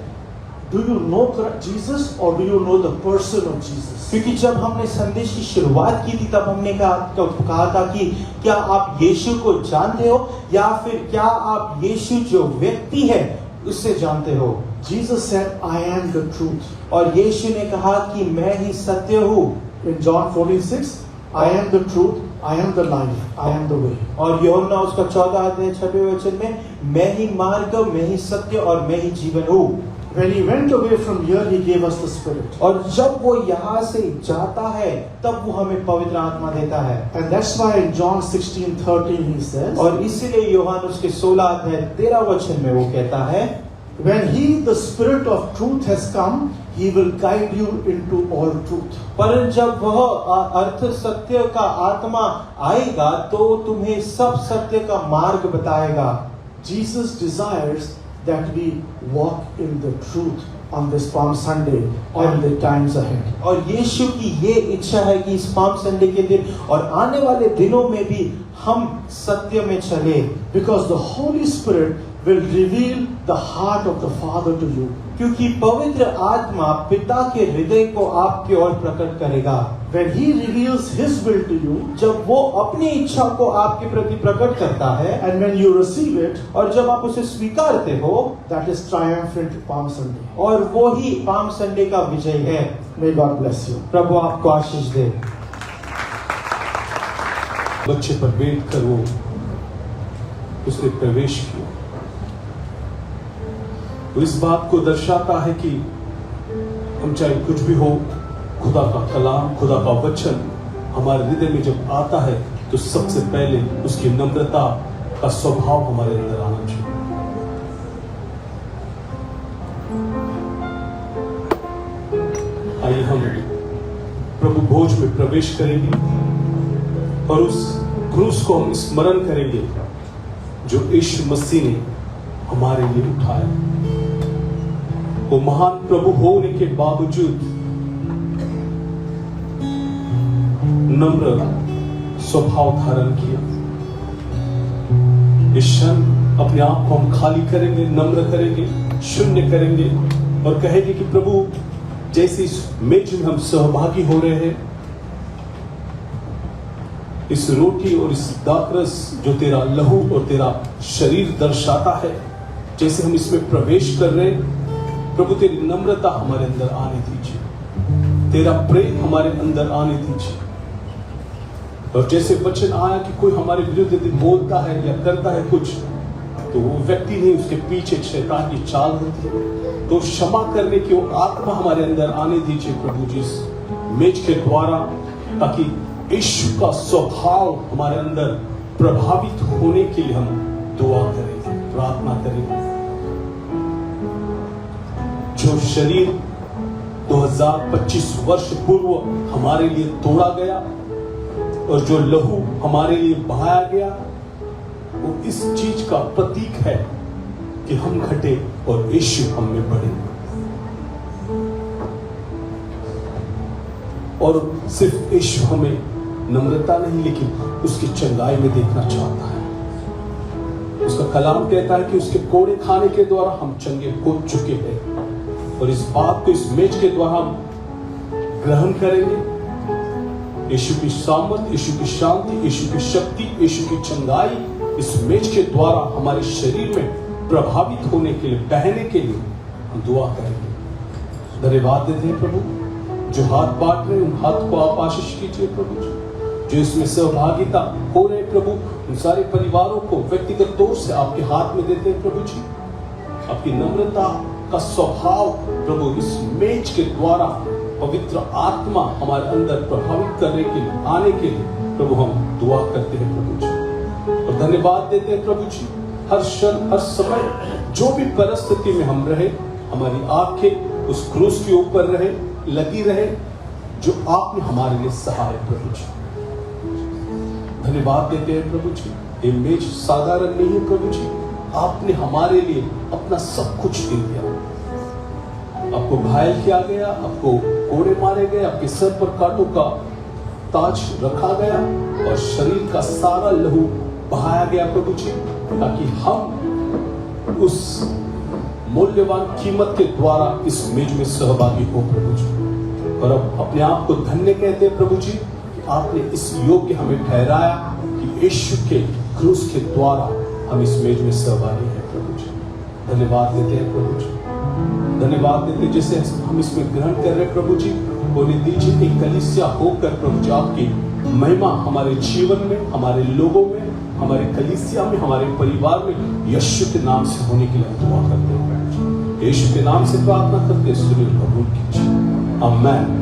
do you know Jesus or do you know the person of Jesus? क्योंकि जब हमने संदेश की शुरुआत की थी तब हमने कहा था कि क्या आप यीशु को जानते हो या फिर क्या आप यीशु जो व्यक्ति है उससे जानते हो? Jesus said, I am the truth. और यीशु ने कहा कि मैं ही सत्य हूँ। In John 14:6, I am the truth, I am the life, I am the way. और यूहन्ना उसका 14 अध्याय 6वें वचन में मैं ही मार्ग, मैं ही सत्य और मैं ही जीवन हूँ। When he went away from here, he gave us the Spirit. और जब वो यहाँ से जाता है तब वो हमें पवित्र आत्मा देता है। And that's why in John 16:13 he says, और इसीलिए यूहन्ना उसके 16 अध्याय 13 वचन में वो कहता है, when he, the Spirit of truth has come, he will guide you into all truth. पर जब वह अर्थ सत्य का आत्मा आएगा तो तुम्हें सब सत्य का मार्ग बताएगा। Jesus desires that we walk in the truth on this Palm Sunday and the times ahead. और यीशु की ये इच्छा है कि इस पाम संडे के दिन और आने वाले दिनों में भी हम सत्य में चले। Because the Holy Spirit will reveal the heart of the Father to you. क्योंकि पवित्र आत्मा पिता के हृदय को आपकी ओर प्रकट करेगा। When he reveals his will to you, जब वो अपनी इच्छा को आपके प्रति प्रकट करता है, and when you receive it, और जब आप उसे स्वीकारते हो, that is triumphant Palm Sunday. और वो ही पाम संडे का विजय है। May God bless you. प्रभु आपको आशीष दे। बच्चे पर बैठ कर वो उसने प्रवेश किया। वो इस बात को दर्शाता है कि हम चाहे कुछ भी हो, खुदा का कलाम, खुदा का वचन हमारे हृदय में जब आता है तो सबसे पहले उसकी नम्रता का स्वभाव हमारे अंदर आना चाहिए। आइए हम प्रभु भोज में प्रवेश करेंगे और उस क्रूस को हम स्मरण करेंगे जो यीशु मसीह ने हमारे लिए उठाया। वो महान प्रभु होने के बावजूद नम्र स्वभाव धारण किया। इस क्षण अपने आप को हम खाली करेंगे, नम्र करेंगे, शून्य करेंगे और कहेंगे कि प्रभु जैसे इस मेज में हम सहभागी हो रहे हैं, इस रोटी और इस दाखरस जो तेरा लहू और तेरा शरीर दर्शाता है, जैसे हम इसमें प्रवेश कर रहे हैं, प्रभु तेरी नम्रता हमारे अंदर आने दीजिए, तेरा प्रेम हमारे अंदर आने दीजिए। और जैसे वचन आया कि कोई हमारे विरुद्ध यदि बोलता है या करता है कुछ, तो वो व्यक्ति नहीं, उसके पीछे शैतान की चाल होती है। तो क्षमा करने की वो आत्मा हमारे अंदर आने दीजिए प्रभु जी इस मेज के द्वारा, ताकि यीशु का स्वभाव हमारे अंदर प्रभावित होने के लिए हम दुआ करेंगे, प्रार्थना करेंगे। जो शरीर 2025 वर्ष पूर्व हमारे लिए तोड़ा गया, और जो लहू हमारे लिए बहाया गया वो इस चीज का प्रतीक है कि हम घटे और यीशु हम में बढ़े। और सिर्फ यीशु हमें नम्रता नहीं लेकिन उसकी चंगाई में देखना चाहता है। उसका कलाम कहता है कि उसके कोड़े खाने के द्वारा हम चंगे हो चुके हैं, और इस बात को इस मेज के द्वारा हम ग्रहण करेंगे। यीशु की सामर्थ, यीशु की शांति, यीशु की शक्ति, यीशु की चंगाई इस मेज के द्वारा हमारे शरीर में प्रभावित होने के लिए, बहने के लिए हम दुआ करेंगे। धन्यवाद देते हैं प्रभु, जो हाथ बांट रहे उन हाथ को आप आशीष कीजिए प्रभु, जो इसमें सहभागिता हो रहे प्रभु उन सारे परिवारों को व्यक्तिगत तौर से आपके हाथ में देते हैं प्रभु जी। आपकी नम्रता का स्वभाव प्रभु इस मेज के द्वारा पवित्र आत्मा हमारे अंदर प्रभावित करने के लिए, आने के लिए प्रभु हम दुआ करते हैं प्रभु जी। और धन्यवाद देते हैं प्रभु जी, हर क्षण हर समय जो भी परिस्थिति में हम रहे, हमारी आंखें उस क्रूस के ऊपर रहे, लगी रहे जो आपने हमारे लिए सहाय प्रभु जी। धन्यवाद देते हैं प्रभु जी, ये मेज साधारण नहीं है प्रभु जी, आपने हमारे लिए अपना सब कुछ दे दिया। आपको घायल किया गया, आपको कोड़े मारे गए, आपके सर पर कांटों का ताज रखा गया और शरीर का सारा लहू बहाया गया प्रभु जी, ताकि हम उस मूल्यवान कीमत के द्वारा इस मेज में सहभागी हो प्रभु जी। और अब अपने आप को धन्य कहते हैं प्रभु जी कि आपने इस योग्य हमें ठहराया कि यीशु के क्रूस के द्वारा हम इस मेज में सहभागी हैं प्रभु जी। धन्यवाद देते हैं प्रभु जी, धन्यवाद देते हैं जैसे हम इसमें ग्रहण कर रहे प्रभु जी, होने दीजिए एक कलीसिया होकर प्रभु जी आपकी महिमा हमारे जीवन में, हमारे लोगों में, हमारे कलीसिया में, हमारे परिवार में यीशु के नाम से होने के लिए दुआ करते हैं। यीशु के नाम से प्रार्थना करते सुनिए, कबूल कीजिए। आमीन।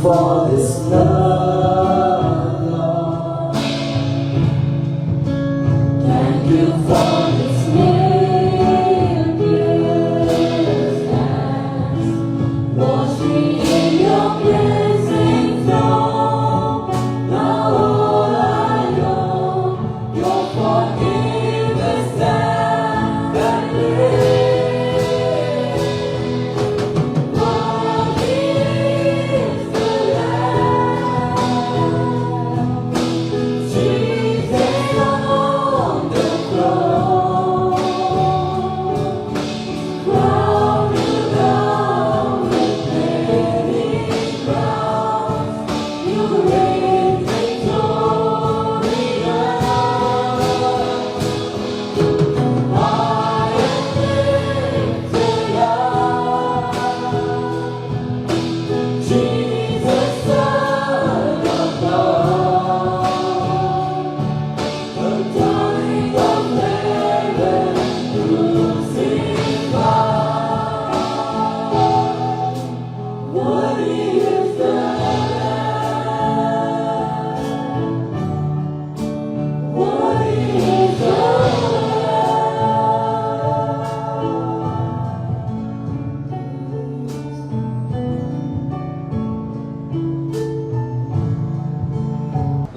For this love, Lord. Thank you for this nail-pierced hands. Wash me in your cleansing flow. Now all I know, your forgiveness and grace.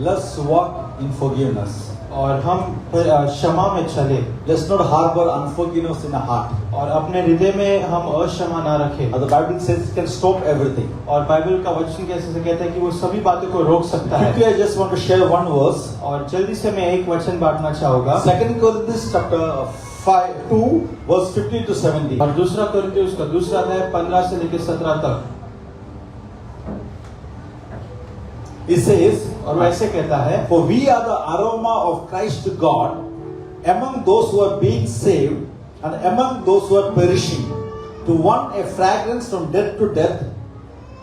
Let's walk in forgiveness. और हम क्षमा में चले. Let's not harbor unforgiveness in our heart. और अपने हृदय में हम अक्षमा ना रखें. The Bible says it can stop everything. और बाइबल का वचन कैसे कहता है कि वो सभी बातों को रोक सकता है. Quickly, I just want to share one verse. और जल्दी से मैं एक वचन बांटना चाहूँगा. 2 Corinthians chapter 2 verse 15 to 17. और दूसरा कोरिन्थियों उसका दूसरा अध्याय 15 से लेकर 17 तक. It says, और वैसे कहता है, For we are the aroma of Christ to God among those who are being saved and among those who are perishing. To one a fragrance from death to death,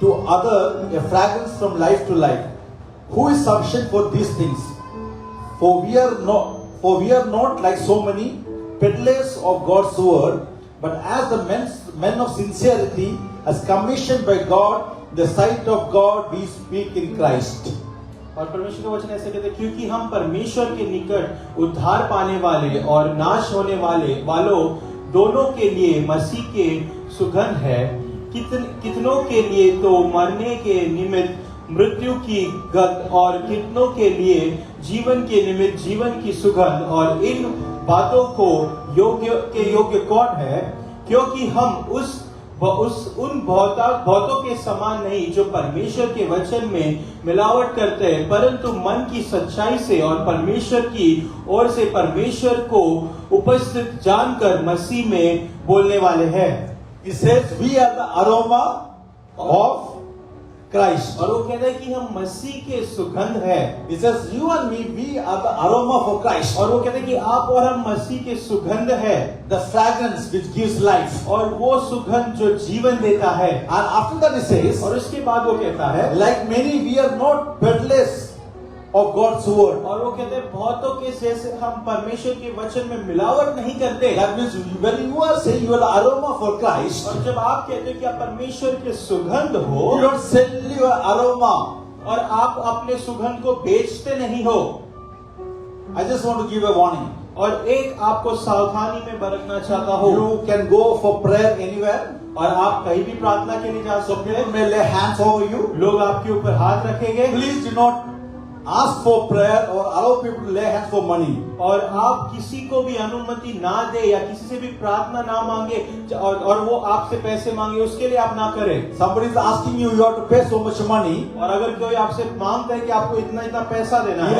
to other a fragrance from life to life. Who is sufficient for these things? For we are not like so many peddlers of God's word, but as the men of sincerity, as commissioned by God, the sight of God we speak in Christ. और परमेश्वर का वचन ऐसे कहते हैं, क्योंकि हम परमेश्वर के निकट उद्धार पाने वाले और नाश होने वालों दोनों के लिए मसीह के सुगंध है. कितनों के लिए तो मरने के निमित्त मृत्यु की गंध और कितनों के लिए जीवन के निमित्त जीवन की सुगंध. और इन बातों को योग्य कौन है? क्योंकि हम उन बहुतों के समान नहीं जो परमेश्वर के वचन में मिलावट करते हैं, परंतु मन की सच्चाई से और परमेश्वर की ओर से परमेश्वर को उपस्थित जानकर मसीह में बोलने वाले हैं। He says we are the aroma of Christ. और वो कहता है कि हम मसीह के सुगंध है। He says you and me, we are the aroma for Christ. और वो कहते हैं कि आप और हम मसीह के सुगंध है, The fragrance which gives life. और वो सुगंध जो जीवन देता है। And after that he says, और उसके बाद वो कहता है, like many we are not peddlers of God's word. और वो कहते हैं बहुतों के जैसे हम परमेश्वर के वचन में मिलावट नहीं करते। That means when you are saying you are the aroma for Christ, और जब आप कहते हो कि आप परमेश्वर के सुगंध हो, you don't sell your aroma. और आप अपने सुगंध को बेचते नहीं हो। I just want to give a warning. और एक आपको सावधानी में बरतना चाहता हूँ। You can go for prayer anywhere. और आप कहीं भी प्रार्थना के लिए जा सकते हैं। People may lay hands over you. लोग आपके ऊपर हाथ रखेंगे। Please do not ask for prayer or allow people to lay hands for money. और आप किसी को भी अनुमति ना दे या किसी से भी प्रार्थना ना मांगे और वो आपसे पैसे मांगे, उसके लिए आप ना करें। Somebody is asking you, you have to pay so much money. और अगर कोई आपसे मांगता है कि आपको इतना इतना पैसा देना है,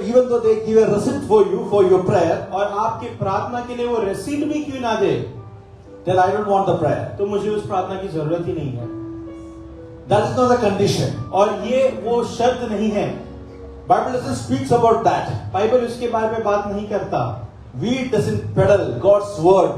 Even though they give a receipt for you for your prayer, और आपके प्रार्थना के लिए वो रसीद भी क्यों ना दे, then I don't want the prayer. तो मुझे उस प्रार्थना की जरूरत ही नहीं है। That is not the condition. और ये वो शर्त नहीं है। Bible doesn't speaks about that. Bible उसके बारे में बात नहीं करता। We doesn't peddle God's word.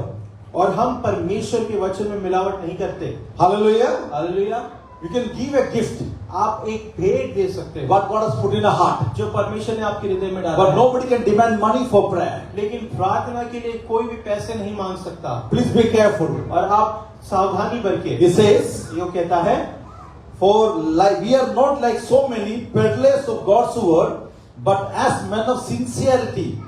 और हम परमेश्वर के वचन में मिलावट नहीं करते। Hallelujah. Hallelujah. You can give a gift. आप एक भेंट दे सकते हो, What God has put in a heart. जो परमेश्वर ने आपके हृदय में डाला But है। nobody can demand money for prayer. लेकिन प्रार्थना के लिए कोई भी पैसे नहीं मांग सकता। Please be careful. और आप सावधानी बरके। He says, यो कहता है, for like we are not like so many peddlers of God's word, but as men of sincerity,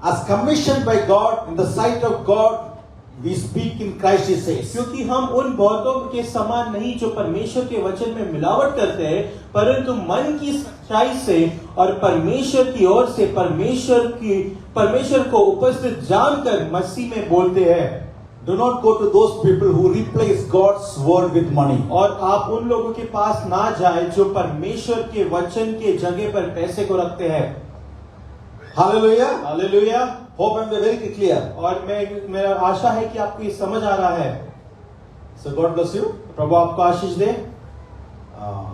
as commissioned by God in the sight of God, we speak in Christ, he says. क्योंकि हम उन बहुतों के समान नहीं जो परमेश्वर के वचन में मिलावट करते हैं, परंतु मन की सच्चाई से और परमेश्वर की ओर से परमेश्वर को उपस्थित जानकर मसीह में बोलते हैं। Do not go to those people who replace God's word with money. और आप उन लोगों के पास ना जाए जो परमेश्वर के वचन के जगह पर पैसे को रखते हैं। Hallelujah. Hallelujah. Hope I'm very clear. और मेरा आशा है कि आपको ये समझ आ रहा है। So God bless you. प्रभु आपको आशीष दे।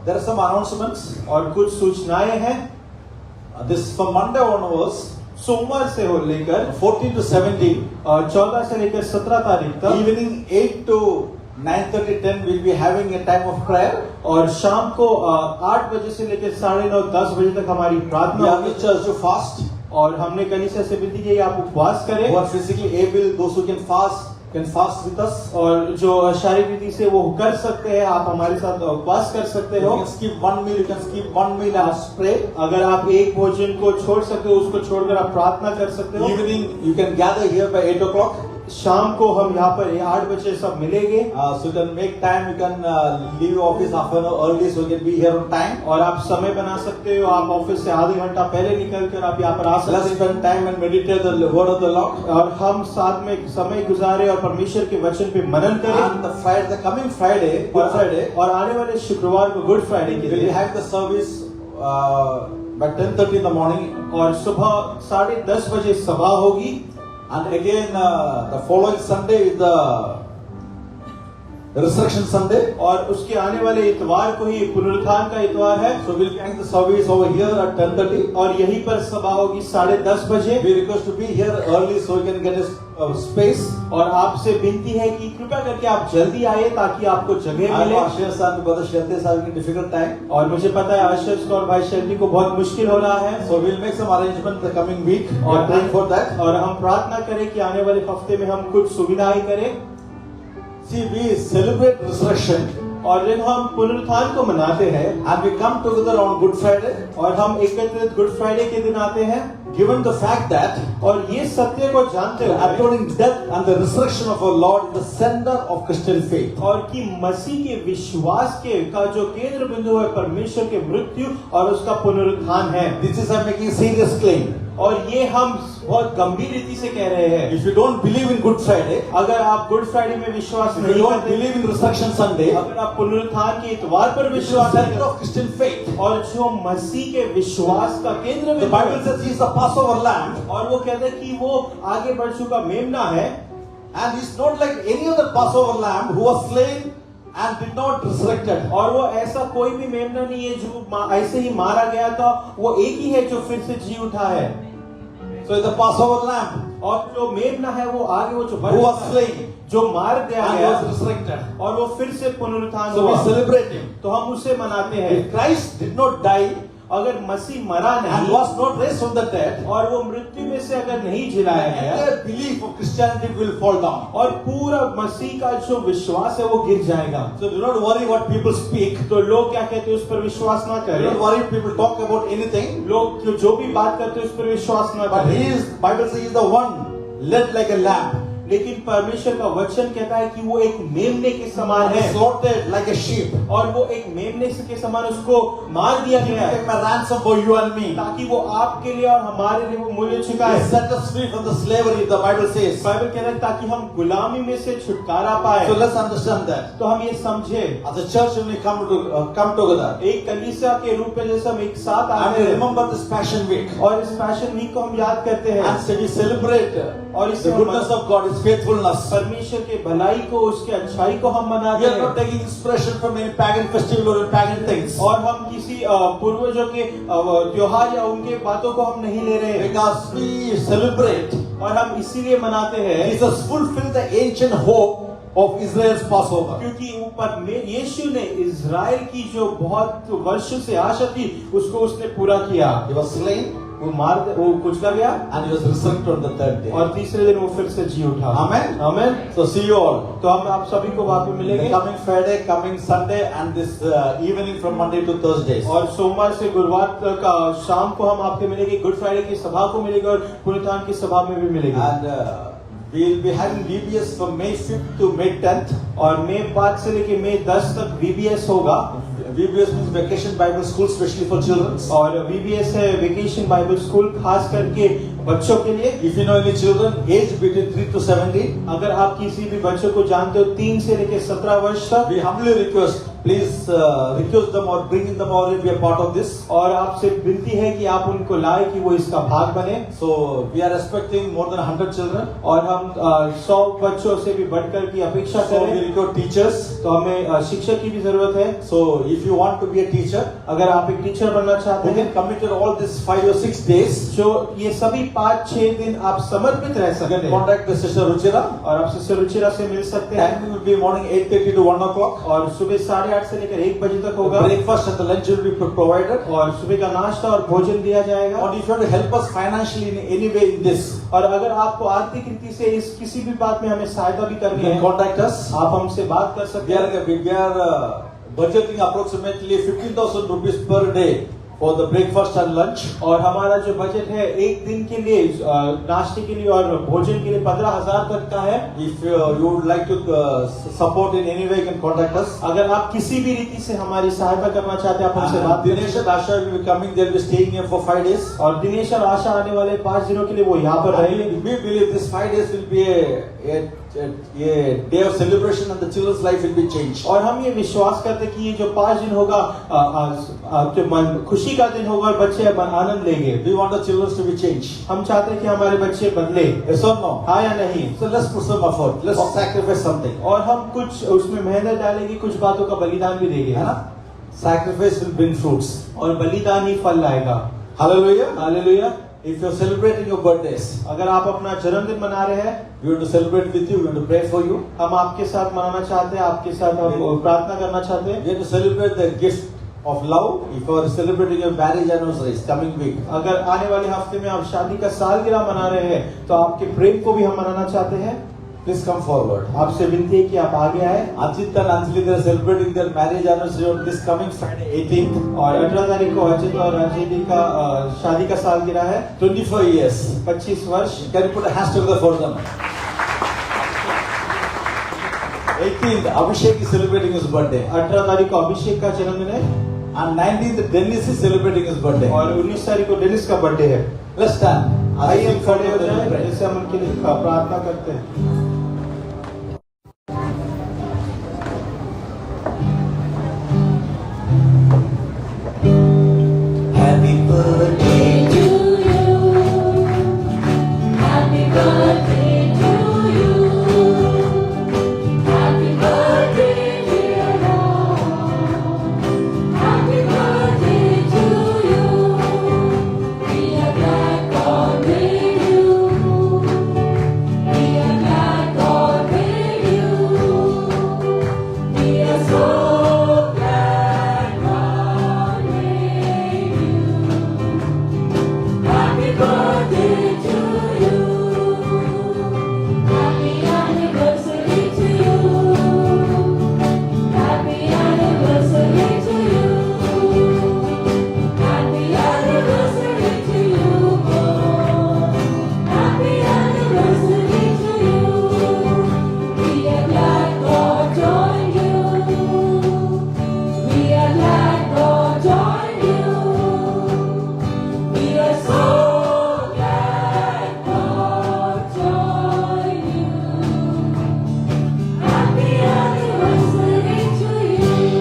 There are some announcements. और कुछ सूचनाएं हैं। This from Monday onwards, सोमवार से हो लेकर 14 to 17, 14 से लेकर 17 तारीख तक evening 8 to 9:30, 10 we'll be having a time of prayer. और शाम को 8 बजे से लेकर 9:30, 10 बजे तक हमारी We प्रार्थना have होगी। the church to fast. और हमने कलीसिया से विनती की आप उपवास करें। Who are physically able, those who can fast with us. और जो शारीरिक रीति से वो कर सकते हैं, आप हमारे साथ उपवास कर सकते You हो। can skip one meal, you can skip one meal and pray. अगर आप एक भोजन को छोड़ सकते हो, उसको छोड़कर आप प्रार्थना कर सकते हो। Evening, you can gather here by 8 o'clock. शाम को हम यहाँ पर 8 बजे सब मिलेंगे। So you can make time, you can leave office half an hour early so you can be here on time. और आप समय बना सकते हो, आप ऑफिस से आधे घंटा पहले निकल कर आप यहाँ पर आ सकते Let's हैं। spend time and meditate the word of the Lord. और हम साथ में समय गुजारे और परमेश्वर के वचन पे मनन करें। And the coming Friday, Good Friday, और आने वाले शुक्रवार को गुड फ्राइडे के we'll दिन have the service by 10:30 in the morning. और सुबह 10:30 बजे सभा होगी। And again, the following Sunday is the Resurrection Sunday. और उसके आने वाले इतवार को ही पुनरुत्थान का इतवार है। So we'll have the service over here at 10:30. और यहीं पर सभा होगी 10:30 बजे। We request to be here early so we can get a space. और आपसे विनती है कि कृपया करके आप जल्दी आए ताकि आपको जगह I know मिले। Ashish and Brother Shanti is having a difficult time. और मुझे पता है आशीष को और भाई शैली को बहुत मुश्किल हो रहा है। So we'll make some arrangement the coming week. We और are praying for that. और हम प्रार्थना करें कि आने वाले हफ्ते में हम कुछ सुविधाएं करें। See, we celebrate resurrection. और जब हम पुनरुत्थान को मनाते हैं And we come together on Good Friday. और हम एकत्रित गुड फ्राइडे के दिन आते हैं, Given the fact that और ये सत्य को जानते the हुए atoning death and the resurrection of our Lord is the center of Christian faith. और कि मसीह के विश्वास का जो केंद्र बिंदु है परमेश्वर के मृत्यु और उसका पुनरुत्थान है। This is I'm making a serious claim. और ये हम बहुत गंभीर रीति से कह रहे हैं। If you don't believe in Good Friday, अगर आप गुड फ्राइडे में विश्वास if you नहीं don't करते, believe in Resurrection Sunday, अगर आप पुनरुत्थान के इतवार पर which is the विश्वास नहीं center करते, of Christian faith, और जो मसीह के विश्वास का केंद्र the में Bible says he is the Passover lamb, और वो कहते हैं कि वो आगे बढ़ चुका मेमना है, and he's not like any other Passover lamb who was slain and did not resurrected. और वो ऐसा कोई भी मेमना नहीं है जो ऐसे ही मारा गया था, वो एक ही है जो फिर से जी उठा है। So the Passover lamb और जो मेमना है वो आगे वो जो who was slain जो मार दिया and गया was resurrected. और वो फिर से पुनरुत्थान So we हुआ, celebrate him. तो हम उसे मनाते हैं। If Christ did not die अगर मसीह मरा and नहीं was not raised from the dead, और वो मृत्यु में से अगर नहीं जिलाया the गया entire belief of Christianity will fall down. और पूरा मसीह का जो विश्वास है वो गिर जाएगा। So do not worry what people speak. तो लोग क्या कहते हैं उस पर विश्वास ना Do करें। not worry if people talk about anything. लोग जो भी बात करते हैं उस पर विश्वास ना But he करें। is, Bible says he is the one led like a lamb, लेकिन परमेश्वर का वचन कहता है कि वो एक मेमने के समान है slaughtered like a sheep. और वो एक मेमने के समान उसको मार दिया He गया है became a ransom for you and me. ताकि वो आपके लिए और हमारे लिए वो मूल्य He चुकाए। set us free from the slavery, the Bible says. Bible कह रहा है ताकि हम गुलामी में से छुटकारा पाए। So let's understand that. तो हम ये समझे As a church, when we come together, एक कलीसिया के रूप में जैसे हम एक साथ and आते we हैं remember this Passion Week, और इस पैशन वीक को हम याद करते हैं and so we celebrate और इससे the goodness of God, His faithfulness. परमेश्वर के भलाई को उसके अच्छाई को हम We मनाते are not हैं taking inspiration from any pagan festival or pagan things, और हम किसी पूर्वजों के त्योहार या उनके बातों को हम नहीं ले रहे हैं because we celebrate और हम इसीलिए मनाते हैं Jesus fulfilled the ancient hope of Israel's Passover. क्योंकि ऊपर में यीशु ने इज़राइल की जो बहुत वर्षों से आशा थी उसको उसने पूरा किया। He was slain वो कुचला गया and he was resurrected on the third day. और तीसरे दिन वो फिर से जी उठा। Amen. Amen. So see you all. तो हम आप सभी को वहाँ पे The मिलेंगे coming Friday, coming Sunday, and this evening from Monday to Thursdays. और सोमवार से गुरुवार तक शाम को हम आपके मिलेंगे, गुड फ्राइडे की सभा को मिलेंगे और पुनरुत्थान की सभा में भी मिलेंगे। And we will be having VBS from May 5th to May 10th. और मई 5 से लेके मई 10 तक VBS होगा। VBS means Vacation Bible School, especially for children. और VBS है वेकेशन बाइबल स्कूल खास करके बच्चों के लिए। If you know any children aged between 3 to 17, अगर आप किसी भी बच्चों को जानते हो 3 से लेके 17 वर्ष तक, we humbly request, please request them or bring them or be a part of this. और आपसे विनती है कि आप उनको लाए कि वो इसका भाग बने। So we are expecting more than 100 children. और हम 100 बच्चों से भी बढ़कर की अपेक्षा So we करें। require teachers. तो हमें शिक्षक की भी जरूरत है। So if you want to be a teacher, अगर आप एक टीचर बनना चाहते you हैं can commit to all these 5 or 6 days. जो ये सभी 5-6 दिन आप समर्पित रह You सकते can हैं contact the Sister Ruchira. और आप सिस्टर रुचिरा से मिल सकते हैं। Timing will be morning 8:30 to 1 o'clock. और सुबह 8:30 से लेकर 1 बजे तक The होगा breakfast and the lunch will be provided. और सुबह का नाश्ता और भोजन दिया जाएगा। Or if you want to help us financially in any way in this, और अगर आपको आर्थिक रीति से इस किसी भी बात में हमें सहायता भी you करनी can है, contact us. आप हमसे बात कर सकते We हैं। are budgeting approximately 15,000 rupees per day for the breakfast and lunch. और हमारा जो बजट है एक दिन के लिए नाश्ते के लिए और भोजन के लिए 15,000 तक का है। If you would like to support in any way, you can contact us. अगर आप किसी भी रीति से हमारी सहायता करना चाहते हैं, आप हमसे बात करें। Dinesh and Asha will be coming. They will be staying here for 5 days. और दिनेश और आशा आने वाले 5 दिनों के लिए वो यहाँ पर रहेंगे। We believe this 5 days will be a day of celebration and the children's life will be changed. और हम ये विश्वास करते हैं कि ये जो 5 दिन होगा खुशी का दिन होगा और बच्चे आनंद लेंगे। We want the children to be changed. हम चाहते हैं कि हमारे बच्चे बदले। Yes or no? हाँ या नहीं? So let's put some effort. Let's sacrifice something. और हम कुछ उसमें मेहनत डालेंगे, कुछ बातों का बलिदान भी देंगे, है ना? Sacrifice will bring fruits. और बलिदान ही फल लाएगा। Hallelujah. Hallelujah. If you're celebrating your birthdays, अगर आप अपना जन्मदिन मना रहे हैं, we want to celebrate with you. We want to pray for you. हम आपके साथ मनाना चाहते हैं, आपके साथ हम प्रार्थना करना चाहते हैं। We want to celebrate the gift of love. If you are celebrating your marriage anniversary, coming week. अगर आने वाले हफ्ते में आप शादी का सालगिरह मना रहे हैं, तो आपके प्रेम को भी हम मनाना चाहते हैं। Please come forward. आपसे विनती है कि आप आगे आए। Ajit and Anjali, they are celebrating their marriage anniversary on this coming Friday, 18th. और 18 तारीख को अजित और अंजलि का शादी का सालगिरह है। 25 years. 25 वर्ष। Can you put a hands together for them? 18th, Abhishek is celebrating his birthday. 18 तारीख को अभिषेक का जन्मदिन है। And 19th, Dennis is celebrating his birthday. और 19 तारीख को डेनिस का बर्थडे है। Let's stand. आइए हम खड़े हो जाएं जैसे हम उनके लिए प्रार्थना करते हैं। Happy birthday to you. Happy birthday to you. Happy birthday, dear Lord. Happy birthday to you. We are glad God made you. We are glad God made you. We are so glad God made you. Happy birthday to you. Happy anniversary to you. Happy anniversary to you. Happy anniversary to you. Happy anniversary to you. We are glad God joined you. We are glad God joined you. We are so glad God joined you. Happy anniversary to you.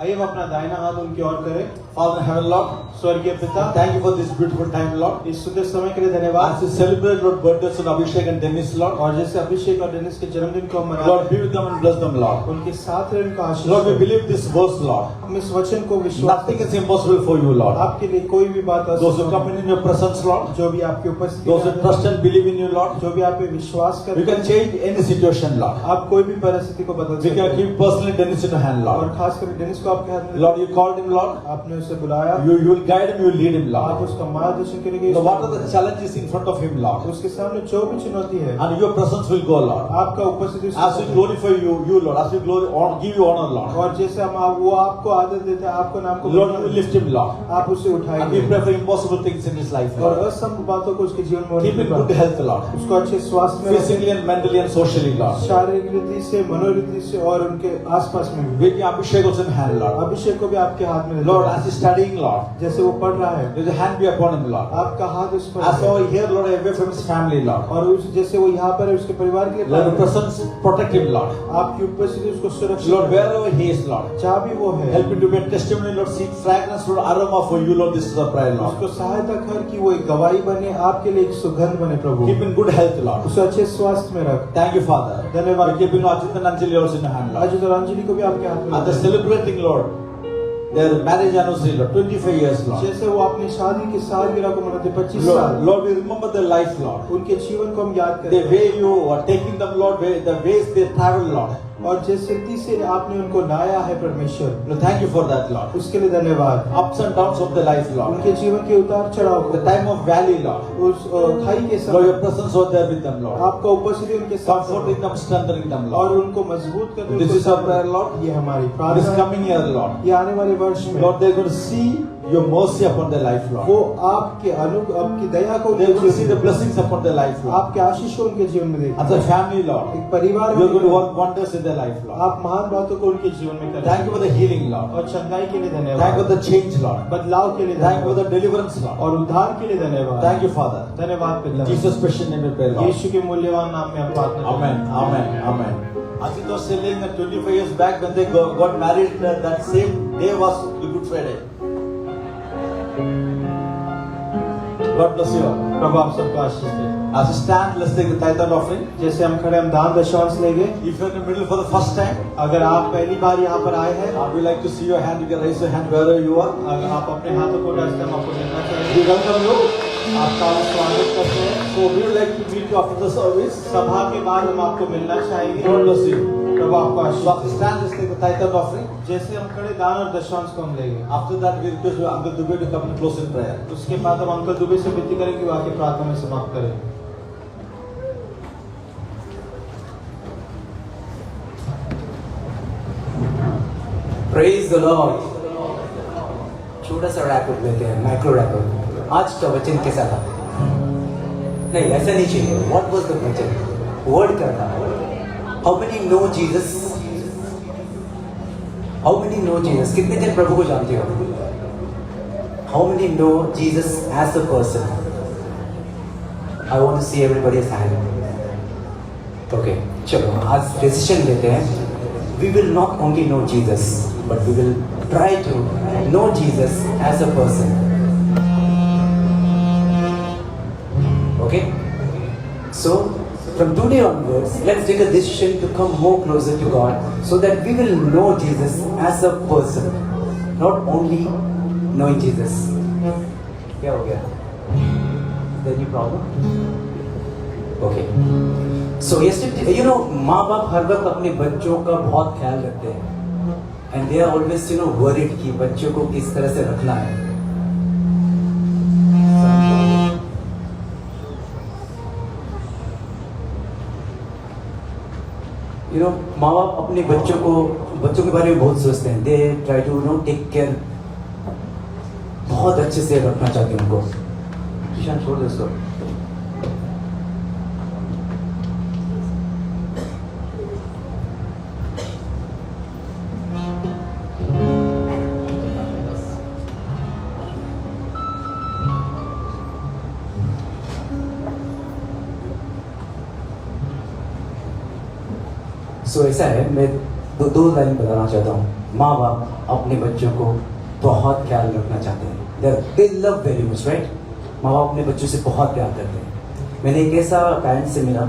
आइए हम अपना दाहिना हाथ उनकी ओर करें। Father in heaven, Lord, स्वर्गीय पिता, thank you for this beautiful time, Lord. इस सुंदर समय के लिए धन्यवाद। As we celebrate Lord birthdays of Abhishek and Dennis, Lord, और जैसे अभिषेक और डेनिस के जन्मदिन को हम मनाते Lord, be with them and bless them, Lord. हैं, उनके साथ रहे, उनका आशीष Lord, we हो। believe this verse, Lord. हम इस वचन को विश्वास Nothing is impossible for you, Lord. आपके लिए कोई भी बात Those who असंभव come in your presence, Lord, जो भी आपकी उपस्थिति those who में trust and believe in you, Lord, जो भी आप पे विश्वास you करते can हैं, change any situation, Lord. आप कोई भी परिस्थिति को बदल We सकते can हैं। keep personally Dennis in your hand, और Lord. खास कर डेनिस को आपके हाथ में Lord, you called him, Lord. आपने उसे बुलाया, You will guide him, you will lead him, आप Lord. उसका मार्गदर्शन करेंगे। So what are the challenges in front of him, Lord? उसके सामने जो भी चुनौती है, And your presence will go, Lord. आपका उपस्थिति उसके As we सामने। glorify you, Lord, as we give you honor, Lord. और जैसे हम वो आपको आदर देते हैं, आपको नाम को Lord, you will lift him, Lord. आप उसे And we उठाएंगे pray for impossible things in his life, और Lord. असंभव बातों को उसके जीवन में होने Keep in की good बात। health, Lord. उसको अच्छे स्वास्थ्य में रखें, Physically and mentally and socially, Lord. शारीरिक रीति से, मनोरीति से और उनके आसपास में भी। With the Abhishek also in hand, Lord. अभिषेक को भी आपके हाथ में Lord, रखें। as he's studying, Lord, जैसे वो पढ़ रहा है, let your hand be upon him, Lord. आपका हाथ उस पर As है। over here, Lord, away from his family, Lord. और उस जैसे वो यहाँ पर है, उसके परिवार के लिए Let your प्रार्थना presence protect him, Lord. करें। आपकी उपस्थिति उसको सुरक्षित Lord, रखे। wherever he is, Lord. जहाँ भी वो है, Help him to be a testimony, Lord. Seek fragrance, Lord, aroma for you, Lord. This is our prayer, Lord. उसको सहायता कर कि वो एक गवाही बने, आपके लिए एक सुगंध बने प्रभु। Keep in good health, Lord. उसे अच्छे स्वास्थ्य में रख। Thank you, Father. धन्यवाद। We're keeping Ajit and Anjali also in your hand, Lord. Ajit और अंजलि को भी आपके हाथ में And they're रखें। celebrating, Lord, their marriage anniversary, Lord. 25 years, Lord. जैसे वो अपनी शादी की सालगिरह को मनाते 25 Lord, साल, Lord, we remember their life, Lord. उनके जीवन को हम याद The करते हैं way you are taking them, Lord, the ways they travel, Lord. और जिस रीति से आपने उनको लाया है परमेश्वर, Lord, thank you for that, Lord. उसके लिए धन्यवाद। Ups and downs of the life, Lord. उनके जीवन के उतार चढ़ाव The को, time of valley, Lord. उस खाई के Lord, समय your presence was there with them, Lord. आपका उपस्थिति उनके साथ Comforting them, strengthening them, और Lord. उनको मजबूत करते This is our prayer, Lord. ये हमारी This प्रार्थना coming year, Lord. ये आने वाले वर्ष में Lord, they're going to see your mercy upon their life, वो Lord. आपके आपकी दया को They're going to see the देखेंगे, blessings upon their life, Lord. आपके आशीष को उनके जीवन में As देखेंगे। a family, Lord. एक परिवार You're going to में work wonders in their life, Lord. आप महान बातों को उनके जीवन में करें। Thank you for the healing, Lord. और चंगाई के लिए Thank you धन्यवाद, for the change, Lord. बदलाव के लिए Thank you for धन्यवाद the deliverance, Lord. और उद्धार के लिए धन्यवाद। Thank you, Father. धन्यवाद पिता। Jesus' precious name we pray, Lord. यीशु के मूल्यवान नाम में हम प्रार्थना करते Amen. हैं। Amen. Amen. Ajit was telling that 25 years back when they got married, that same day was the Good Friday. God bless you all. प्रभु आप सबको आशीष दे। As we stand, let's take the tithe and offering. जैसे हम खड़े हम दान दशांश लेंगे। If you're in the middle for the first time, अगर आप पहली बार यहाँ पर आए हैं, we like to see your hand. You can raise your hand wherever you are. अगर आप अपने हाथों को रखते हैं, हम आपको मिलना चाहेंगे। We welcome you. आपका स्वागत करते हैं। So we would like to meet you after the service. सभा के बाद हम आपको मिलना चाहेंगे। God bless you. प्रभु आपको So Ashish as we stand, let's take the tithe and offering. जैसे हम खड़े दान और दशांश को हम लेंगे। After that, we request you, Uncle Dubey, to come and close in prayer. उसके बाद हम अंकल दुबे से विनती करेंगे कि वो आके प्रार्थना में समाप्त करें। Praise the Lord. छोटा सा रैप लेते हैं, माइक्रो रैप। आज का वचन कैसा था? नहीं, ऐसा नहीं चाहिए। What was the वचन? वर्ड क्या था? How many know Jesus? How many know Jesus? कितने जन प्रभु को जानते हो? How many know Jesus as a person? I want to see everybody's hand. Okay, चलो आज डिसीजन लेते हैं. We will not only know Jesus, but we will try to know Jesus as a person. Okay? So, from today onwards, let's take a decision to come more closer to God so that we will know Jesus as a person, not only knowing Jesus. क्या हो गया? Is there any problem? Okay. So yesterday, you know, माँ बाप हर वक्त अपने बच्चों का बहुत ख्याल रखते हैं, and they are always, you know, worried कि बच्चों को किस तरह से रखना है. You know, माँ बाप अपने बच्चों के बारे में बहुत सोचते हैं. They try to, you know, take care, बहुत अच्छे से रखना चाहते हैं उनको. किशन छोड़ दो इसको. So, ऐसा है, मैं दो लाइन बताना चाहता हूँ. माँ बाप अपने बच्चों को बहुत ख्याल रखना चाहते हैं. They love very much, right? माँ बाप अपने बच्चों से बहुत प्यार करते हैं. मैंने एक ऐसा पेरेंट से मिला.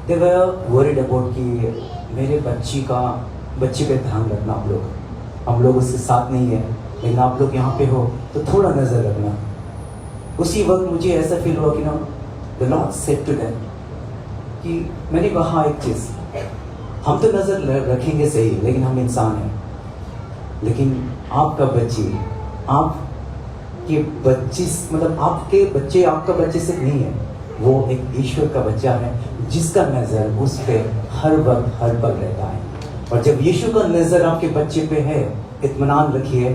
They were worried about कि मेरे बच्ची पे ध्यान रखना आप लोग. हम लोग उसके साथ नहीं है, लेकिन आप लोग यहाँ पे हो तो थोड़ा नजर रखना. उसी वक्त मुझे ऐसा फील हुआ कि ना, the Lord said to them कि मैंने कहा एक चीज, हम तो नजर रखेंगे सही, लेकिन हम इंसान हैं. लेकिन आपका बच्ची, आपके बच्ची, मतलब आपके बच्चे आपका बच्चे सिर्फ नहीं है, वो एक ईश्वर का बच्चा है जिसका नजर उस पे हर वक्त हर पल रहता है. और जब यीशु का नजर आपके बच्चे पे है, इत्मीनान रखिए,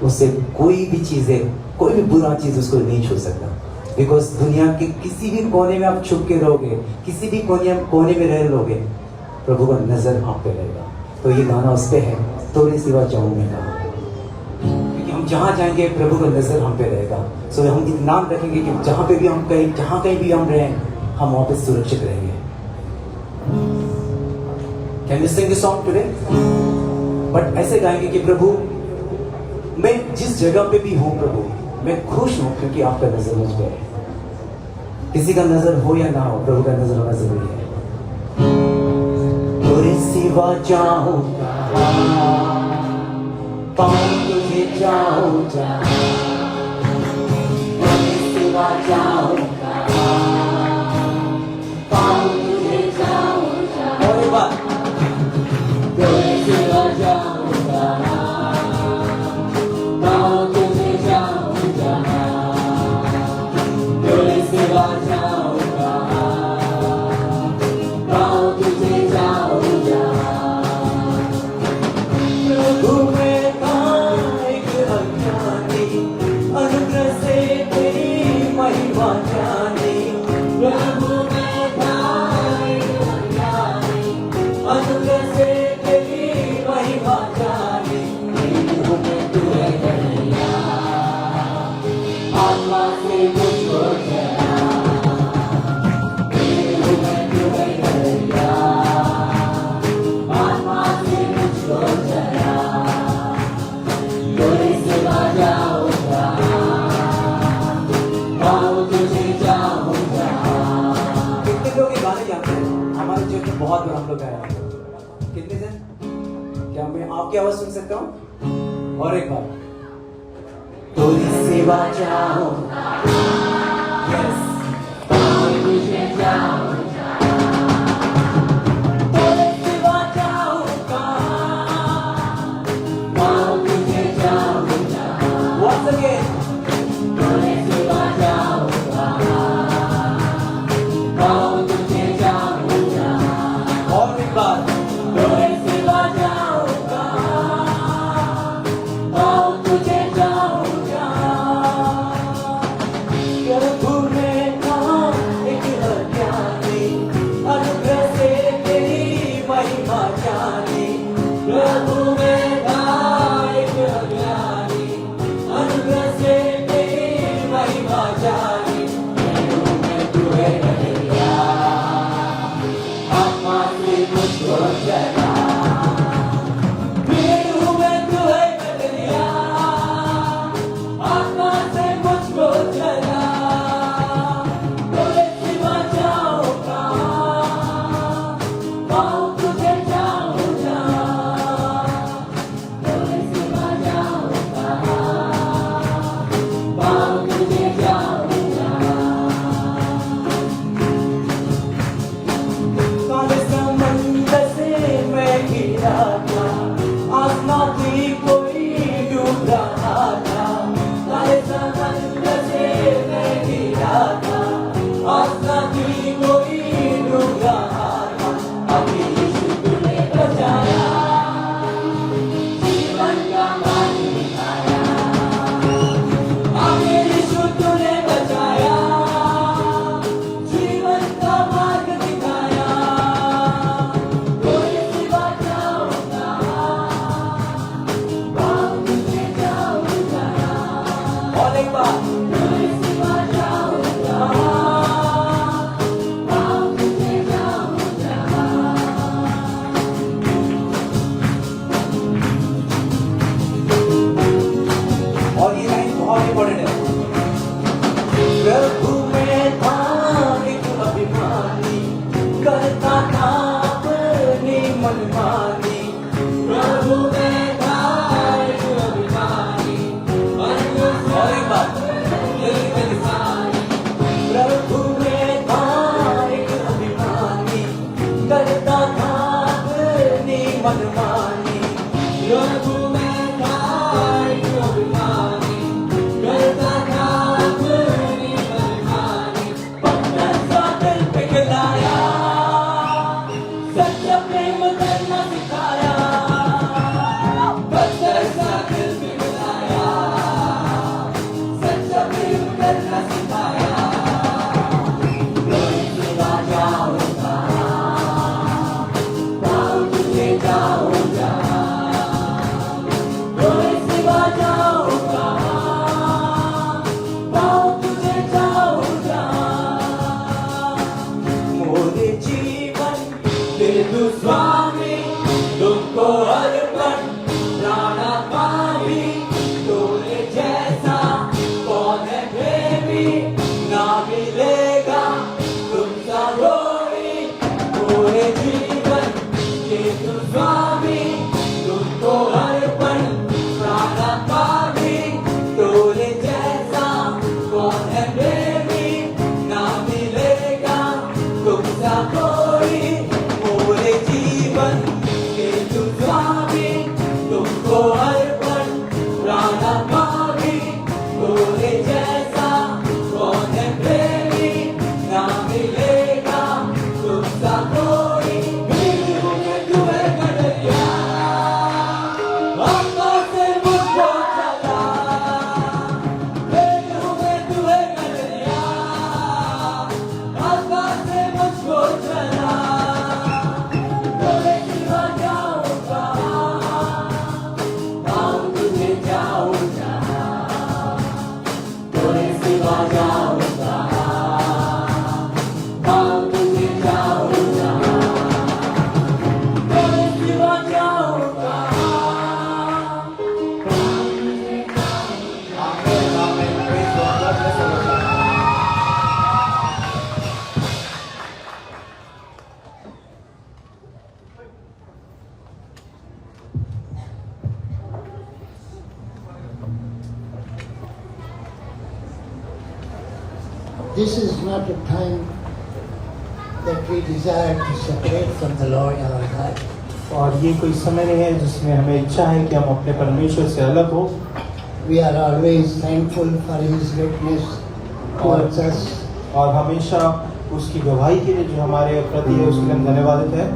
उससे कोई भी बुरा चीज उसको नहीं छू सकता. बिकॉज दुनिया के किसी भी कोने में आप छुप के रहोगे, किसी भी कोने में रह लोगे, प्रभु का नजर आप पे रहेगा. तो ये गाना उस पे है, थोड़ी सी बात चाहूँ मैं कहा, क्योंकि हम जहाँ जाएंगे प्रभु का नजर हम पे रहेगा. सो हम इत्मीनान रखेंगे कि जहाँ कहीं भी हम रहें, हम वहाँ पे सुरक्षित रहेंगे. Can you sing this song today? But ऐसे गाएंगे कि प्रभु, मैं जिस जगह पे भी हूँ प्रभु, मैं खुश हूँ क्योंकि आपका नजर मुझ पे है. किसी का नजर हो या ना हो, प्रभु का नजर होना जरूरी है. तेरे सिवा जाऊं पाऊं तुझे जाऊं तेरे सिवा जाऊं पाऊं तुझे जाऊं. और एक बार, तेरे सिवा जाऊं पाऊं तुझे जाऊं तेरे सिवा जाऊं पाऊं तुझे जाऊं. प्रभु मैं एक अज्ञानी, अनुग्रह से तेरी महिमा जानी. प्रभु मैं एक अज्ञानी, अनुग्रह से तेरी महिमा जानी. तू है कन्हैया, आत्मा से मुझको चला. तू है कन्हैया, आत्मा से मुझको चला. तेरे सिवा जाऊंगा, पाऊं तुझे जाऊंगा. कितने लोग ये गाने जानते हैं? हमारे चर्च में बहुत बार हम लोग गाया. कितने जन? क्या मैं आपकी आवाज सुन सकता हूँ? और एक बार, तेरी सेवा जाऊंगा, यस, पाऊं तुझे जाऊंगा. तेरी सेवा जाऊंगा, पाऊं तुझे जाऊंगा. Once again, तेरी सेवा जाऊंगा, पाऊं तुझे जाऊंगा. और एक बार, तेरी सेवा जाऊंगा, पाऊं तुझे जाऊंगा. this is not a time that we desire to separate from the Lord our God. और ये कोई समय नहीं है जिसमें हमें इच्छा है कि हम अपने परमेश्वर से अलग हो। We are always thankful for His witness towards us. और हमेशा उसकी गवाही के लिए जो हमारे प्रति है उसके लिए हम धन्यवादित है।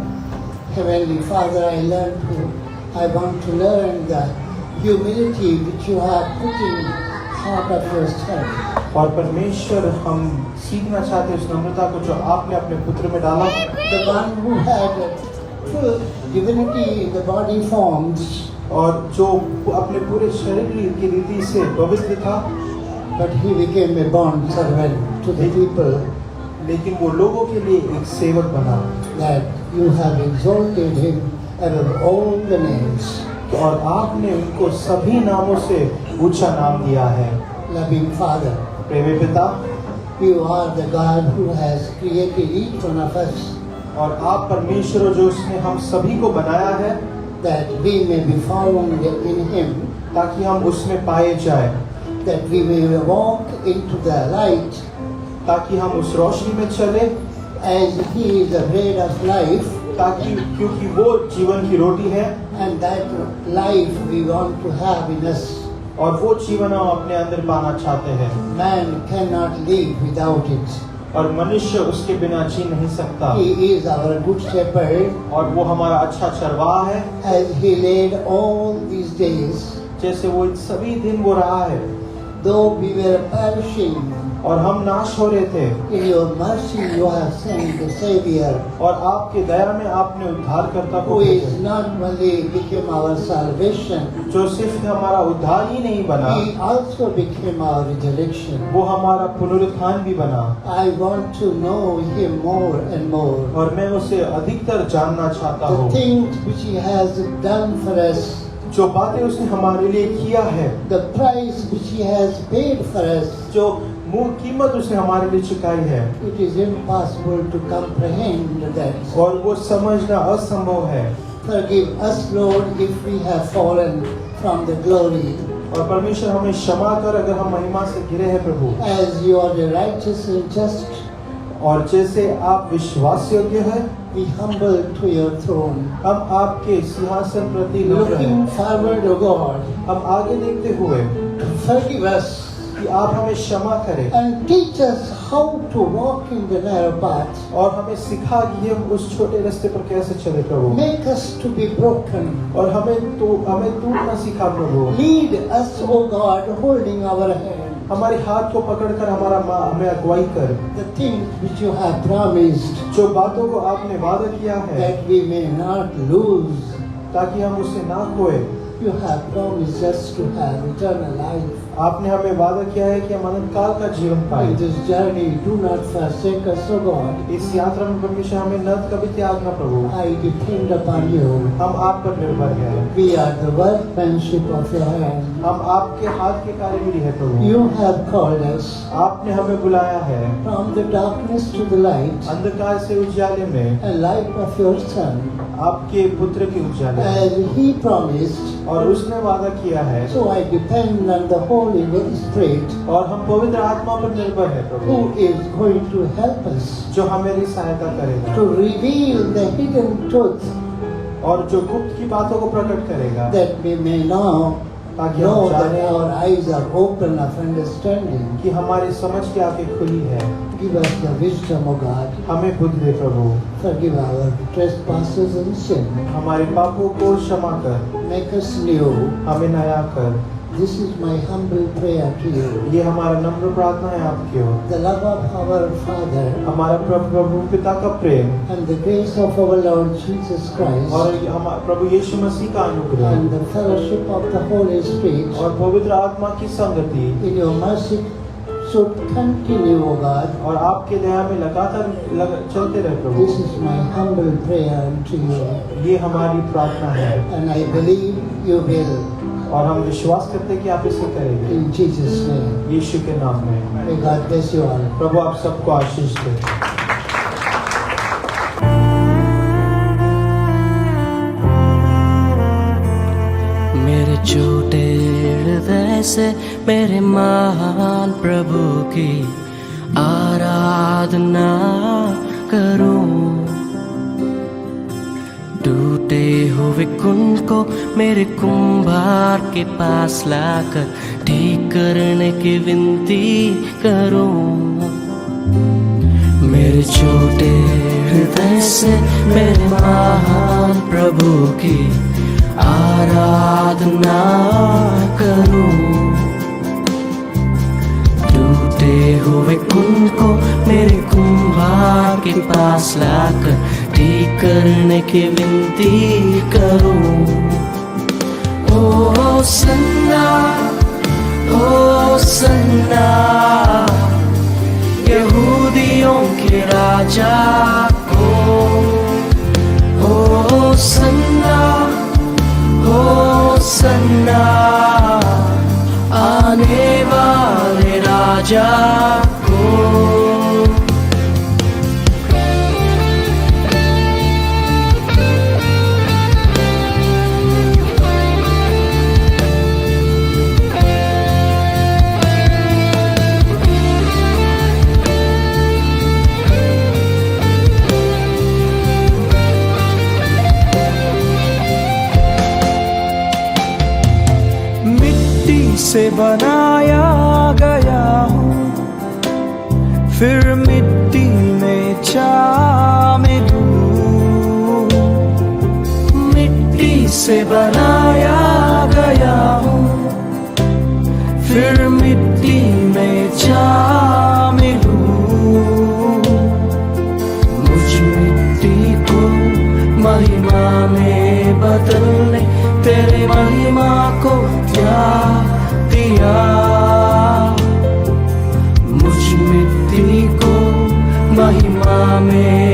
Heavenly Father, I want to learn the humility which you have put in heart of your Son. और परमेश्वर हम सीखना चाहते हैं उस नम्रता को जो आपने अपने पुत्र में डाला। The one who had full divinity in the body forms, और जो अपने पूरे शरीर की रीति से पवित्र था, but he became a bond servant to the people. लेकिन वो लोगों के लिए एक सेवक बना। That you have exalted him above all the names. और आपने उनको सभी नामों से ऊंचा नाम दिया है। Loving Father, प्रेमी पिता, you are the God who has created each one of us, और आप परमेश्वर हो जो उसने हम सभी को बनाया है, that we may be found in him, ताकि हम उसमें पाए जाए, that we may walk into the light, ताकि हम उस रोशनी में चले, as he is the bread of life, ताकि क्योंकि वो जीवन की रोटी है, and that life we want to have in us. और वो जीवन हम अपने अंदर पाना चाहते हैं। Man cannot live without it. और मनुष्य उसके बिना जी नहीं सकता। He is our good shepherd, और वो हमारा अच्छा चरवाहा है। as he led all these days. जैसे वो इन सभी दिन वो रहा है। Though we were perishing, और हम नाश हो रहे थे, in your mercy you have sent the Savior, और आपके दया में आपने उद्धारकर्ता को who is भेजा, not only became our salvation, जो सिर्फ हमारा उद्धार ही नहीं बना, he also became our resurrection. वो हमारा पुनरुत्थान भी बना। I want to know him more and more. और मैं उसे अधिकतर जानना चाहता The हूँ। things which he has done for us, जो बातें उसने हमारे लिए किया है, the price which he has paid for us, जो मूल कीमत उसने हमारे लिए चुकाई है, it is impossible to comprehend that. और वो समझना असंभव है। Forgive us, Lord, if we have fallen from the glory. और परमेश्वर हमें क्षमा कर अगर हम महिमा से गिरे हैं प्रभु। As you are the righteous and just, और जैसे आप विश्वास योग्य है, be humble to your throne. हम आपके सिंहासन प्रति नम्र हैं। Looking forward, O God, हम आगे देखते हुए forgive us कि आप हमें क्षमा करें, and teach us how to walk in the narrow path. और हमें सिखा कि हम उस छोटे रास्ते पर कैसे चले प्रभु। Make us to be broken. और हमें टूटना सिखा प्रभु। Lead us, O God, holding our hand. हमारे हाथ को पकड़कर हमें अगुवाई कर, The things which you have promised, जो बातों को आपने वादा किया है, that we may not lose. ताकि हम उसे ना खोए। You have promised us to have eternal life. आपने हमें वादा किया है कि हम अनंत काल का जीवन In पाए। this journey, do not forsake us, O God. इस यात्रा में परमेश्वर हमें न कभी त्यागना प्रभु। I depend upon you. हम आप पर निर्भर हैं। We are the workmanship of your hand. हम आपके हाथ के कारीगरी है प्रभु। You have called us आपने हमें बुलाया है from the darkness to the light, अंधकार से उजाले में, and light of your Son. आपके पुत्र के उजाले में। As he promised, और उसने वादा किया है, so I depend on the Holy Spirit, और हम पवित्र आत्मा पर निर्भर है प्रभु, who is going to help us जो हमारी सहायता करेगा, to reveal the hidden truth, और जो गुप्त की बातों को प्रकट करेगा, that we may now ताकि know हम that जाने our eyes are open of understanding. कि हमारी समझ की आंखें खुली है। Give us the wisdom, O God. हमें बुद्धि दे प्रभु, Forgive our trespasses and sin. हमारे पापों को क्षमा कर, Make us new. हमें नया कर। This is my humble prayer to you. ये हमारा नम्र प्रार्थना है आपकी ओर। The love of our Father हमारा प्रभु पिता का प्रेम and the grace of our Lord Jesus Christ और हमारा प्रभु यीशु मसीह का अनुग्रह and the fellowship of the Holy Spirit और पवित्र आत्मा की संगति in your mercy should continue, O God. और आपके दया में लगातार चलते रहे प्रभु। This is my humble prayer unto you, ये हमारी प्रार्थना है and I believe you will. और हम विश्वास करते हैं कि आप इसे करेंगे। In Jesus' name. यीशु के नाम में। May God bless you all. प्रभु आप सबको आशीष दे। मेरे छोटे हृदय से मेरे महान प्रभु की आराधना आराधना करूं। टूटे हुए कुंड को मेरे कुंभार के पास लाकर ठीक करने की विनती करूं। मेरे छोटे हृदय से मेरे महान प्रभु की आराधना करूं। टूटे हुए कुंड को मेरे कुंभार के पास लाकर ठीक करने की विनती करूं। ओ सन्ना, ओ सन्ना, यहूदियों के राजा को। ओ सन्ना, ओ सन्ना, आने वाले राजा को। से बनाया गया हूँ, फिर मिट्टी में जा मिलूं। मिट्टी से बनाया गया हूँ, फिर मिट्टी में जा मिलूं। मुझ मिट्टी को महिमा में बदलने तेरे महिमा को क्या दिया। मुझ मिट्टी को महिमा में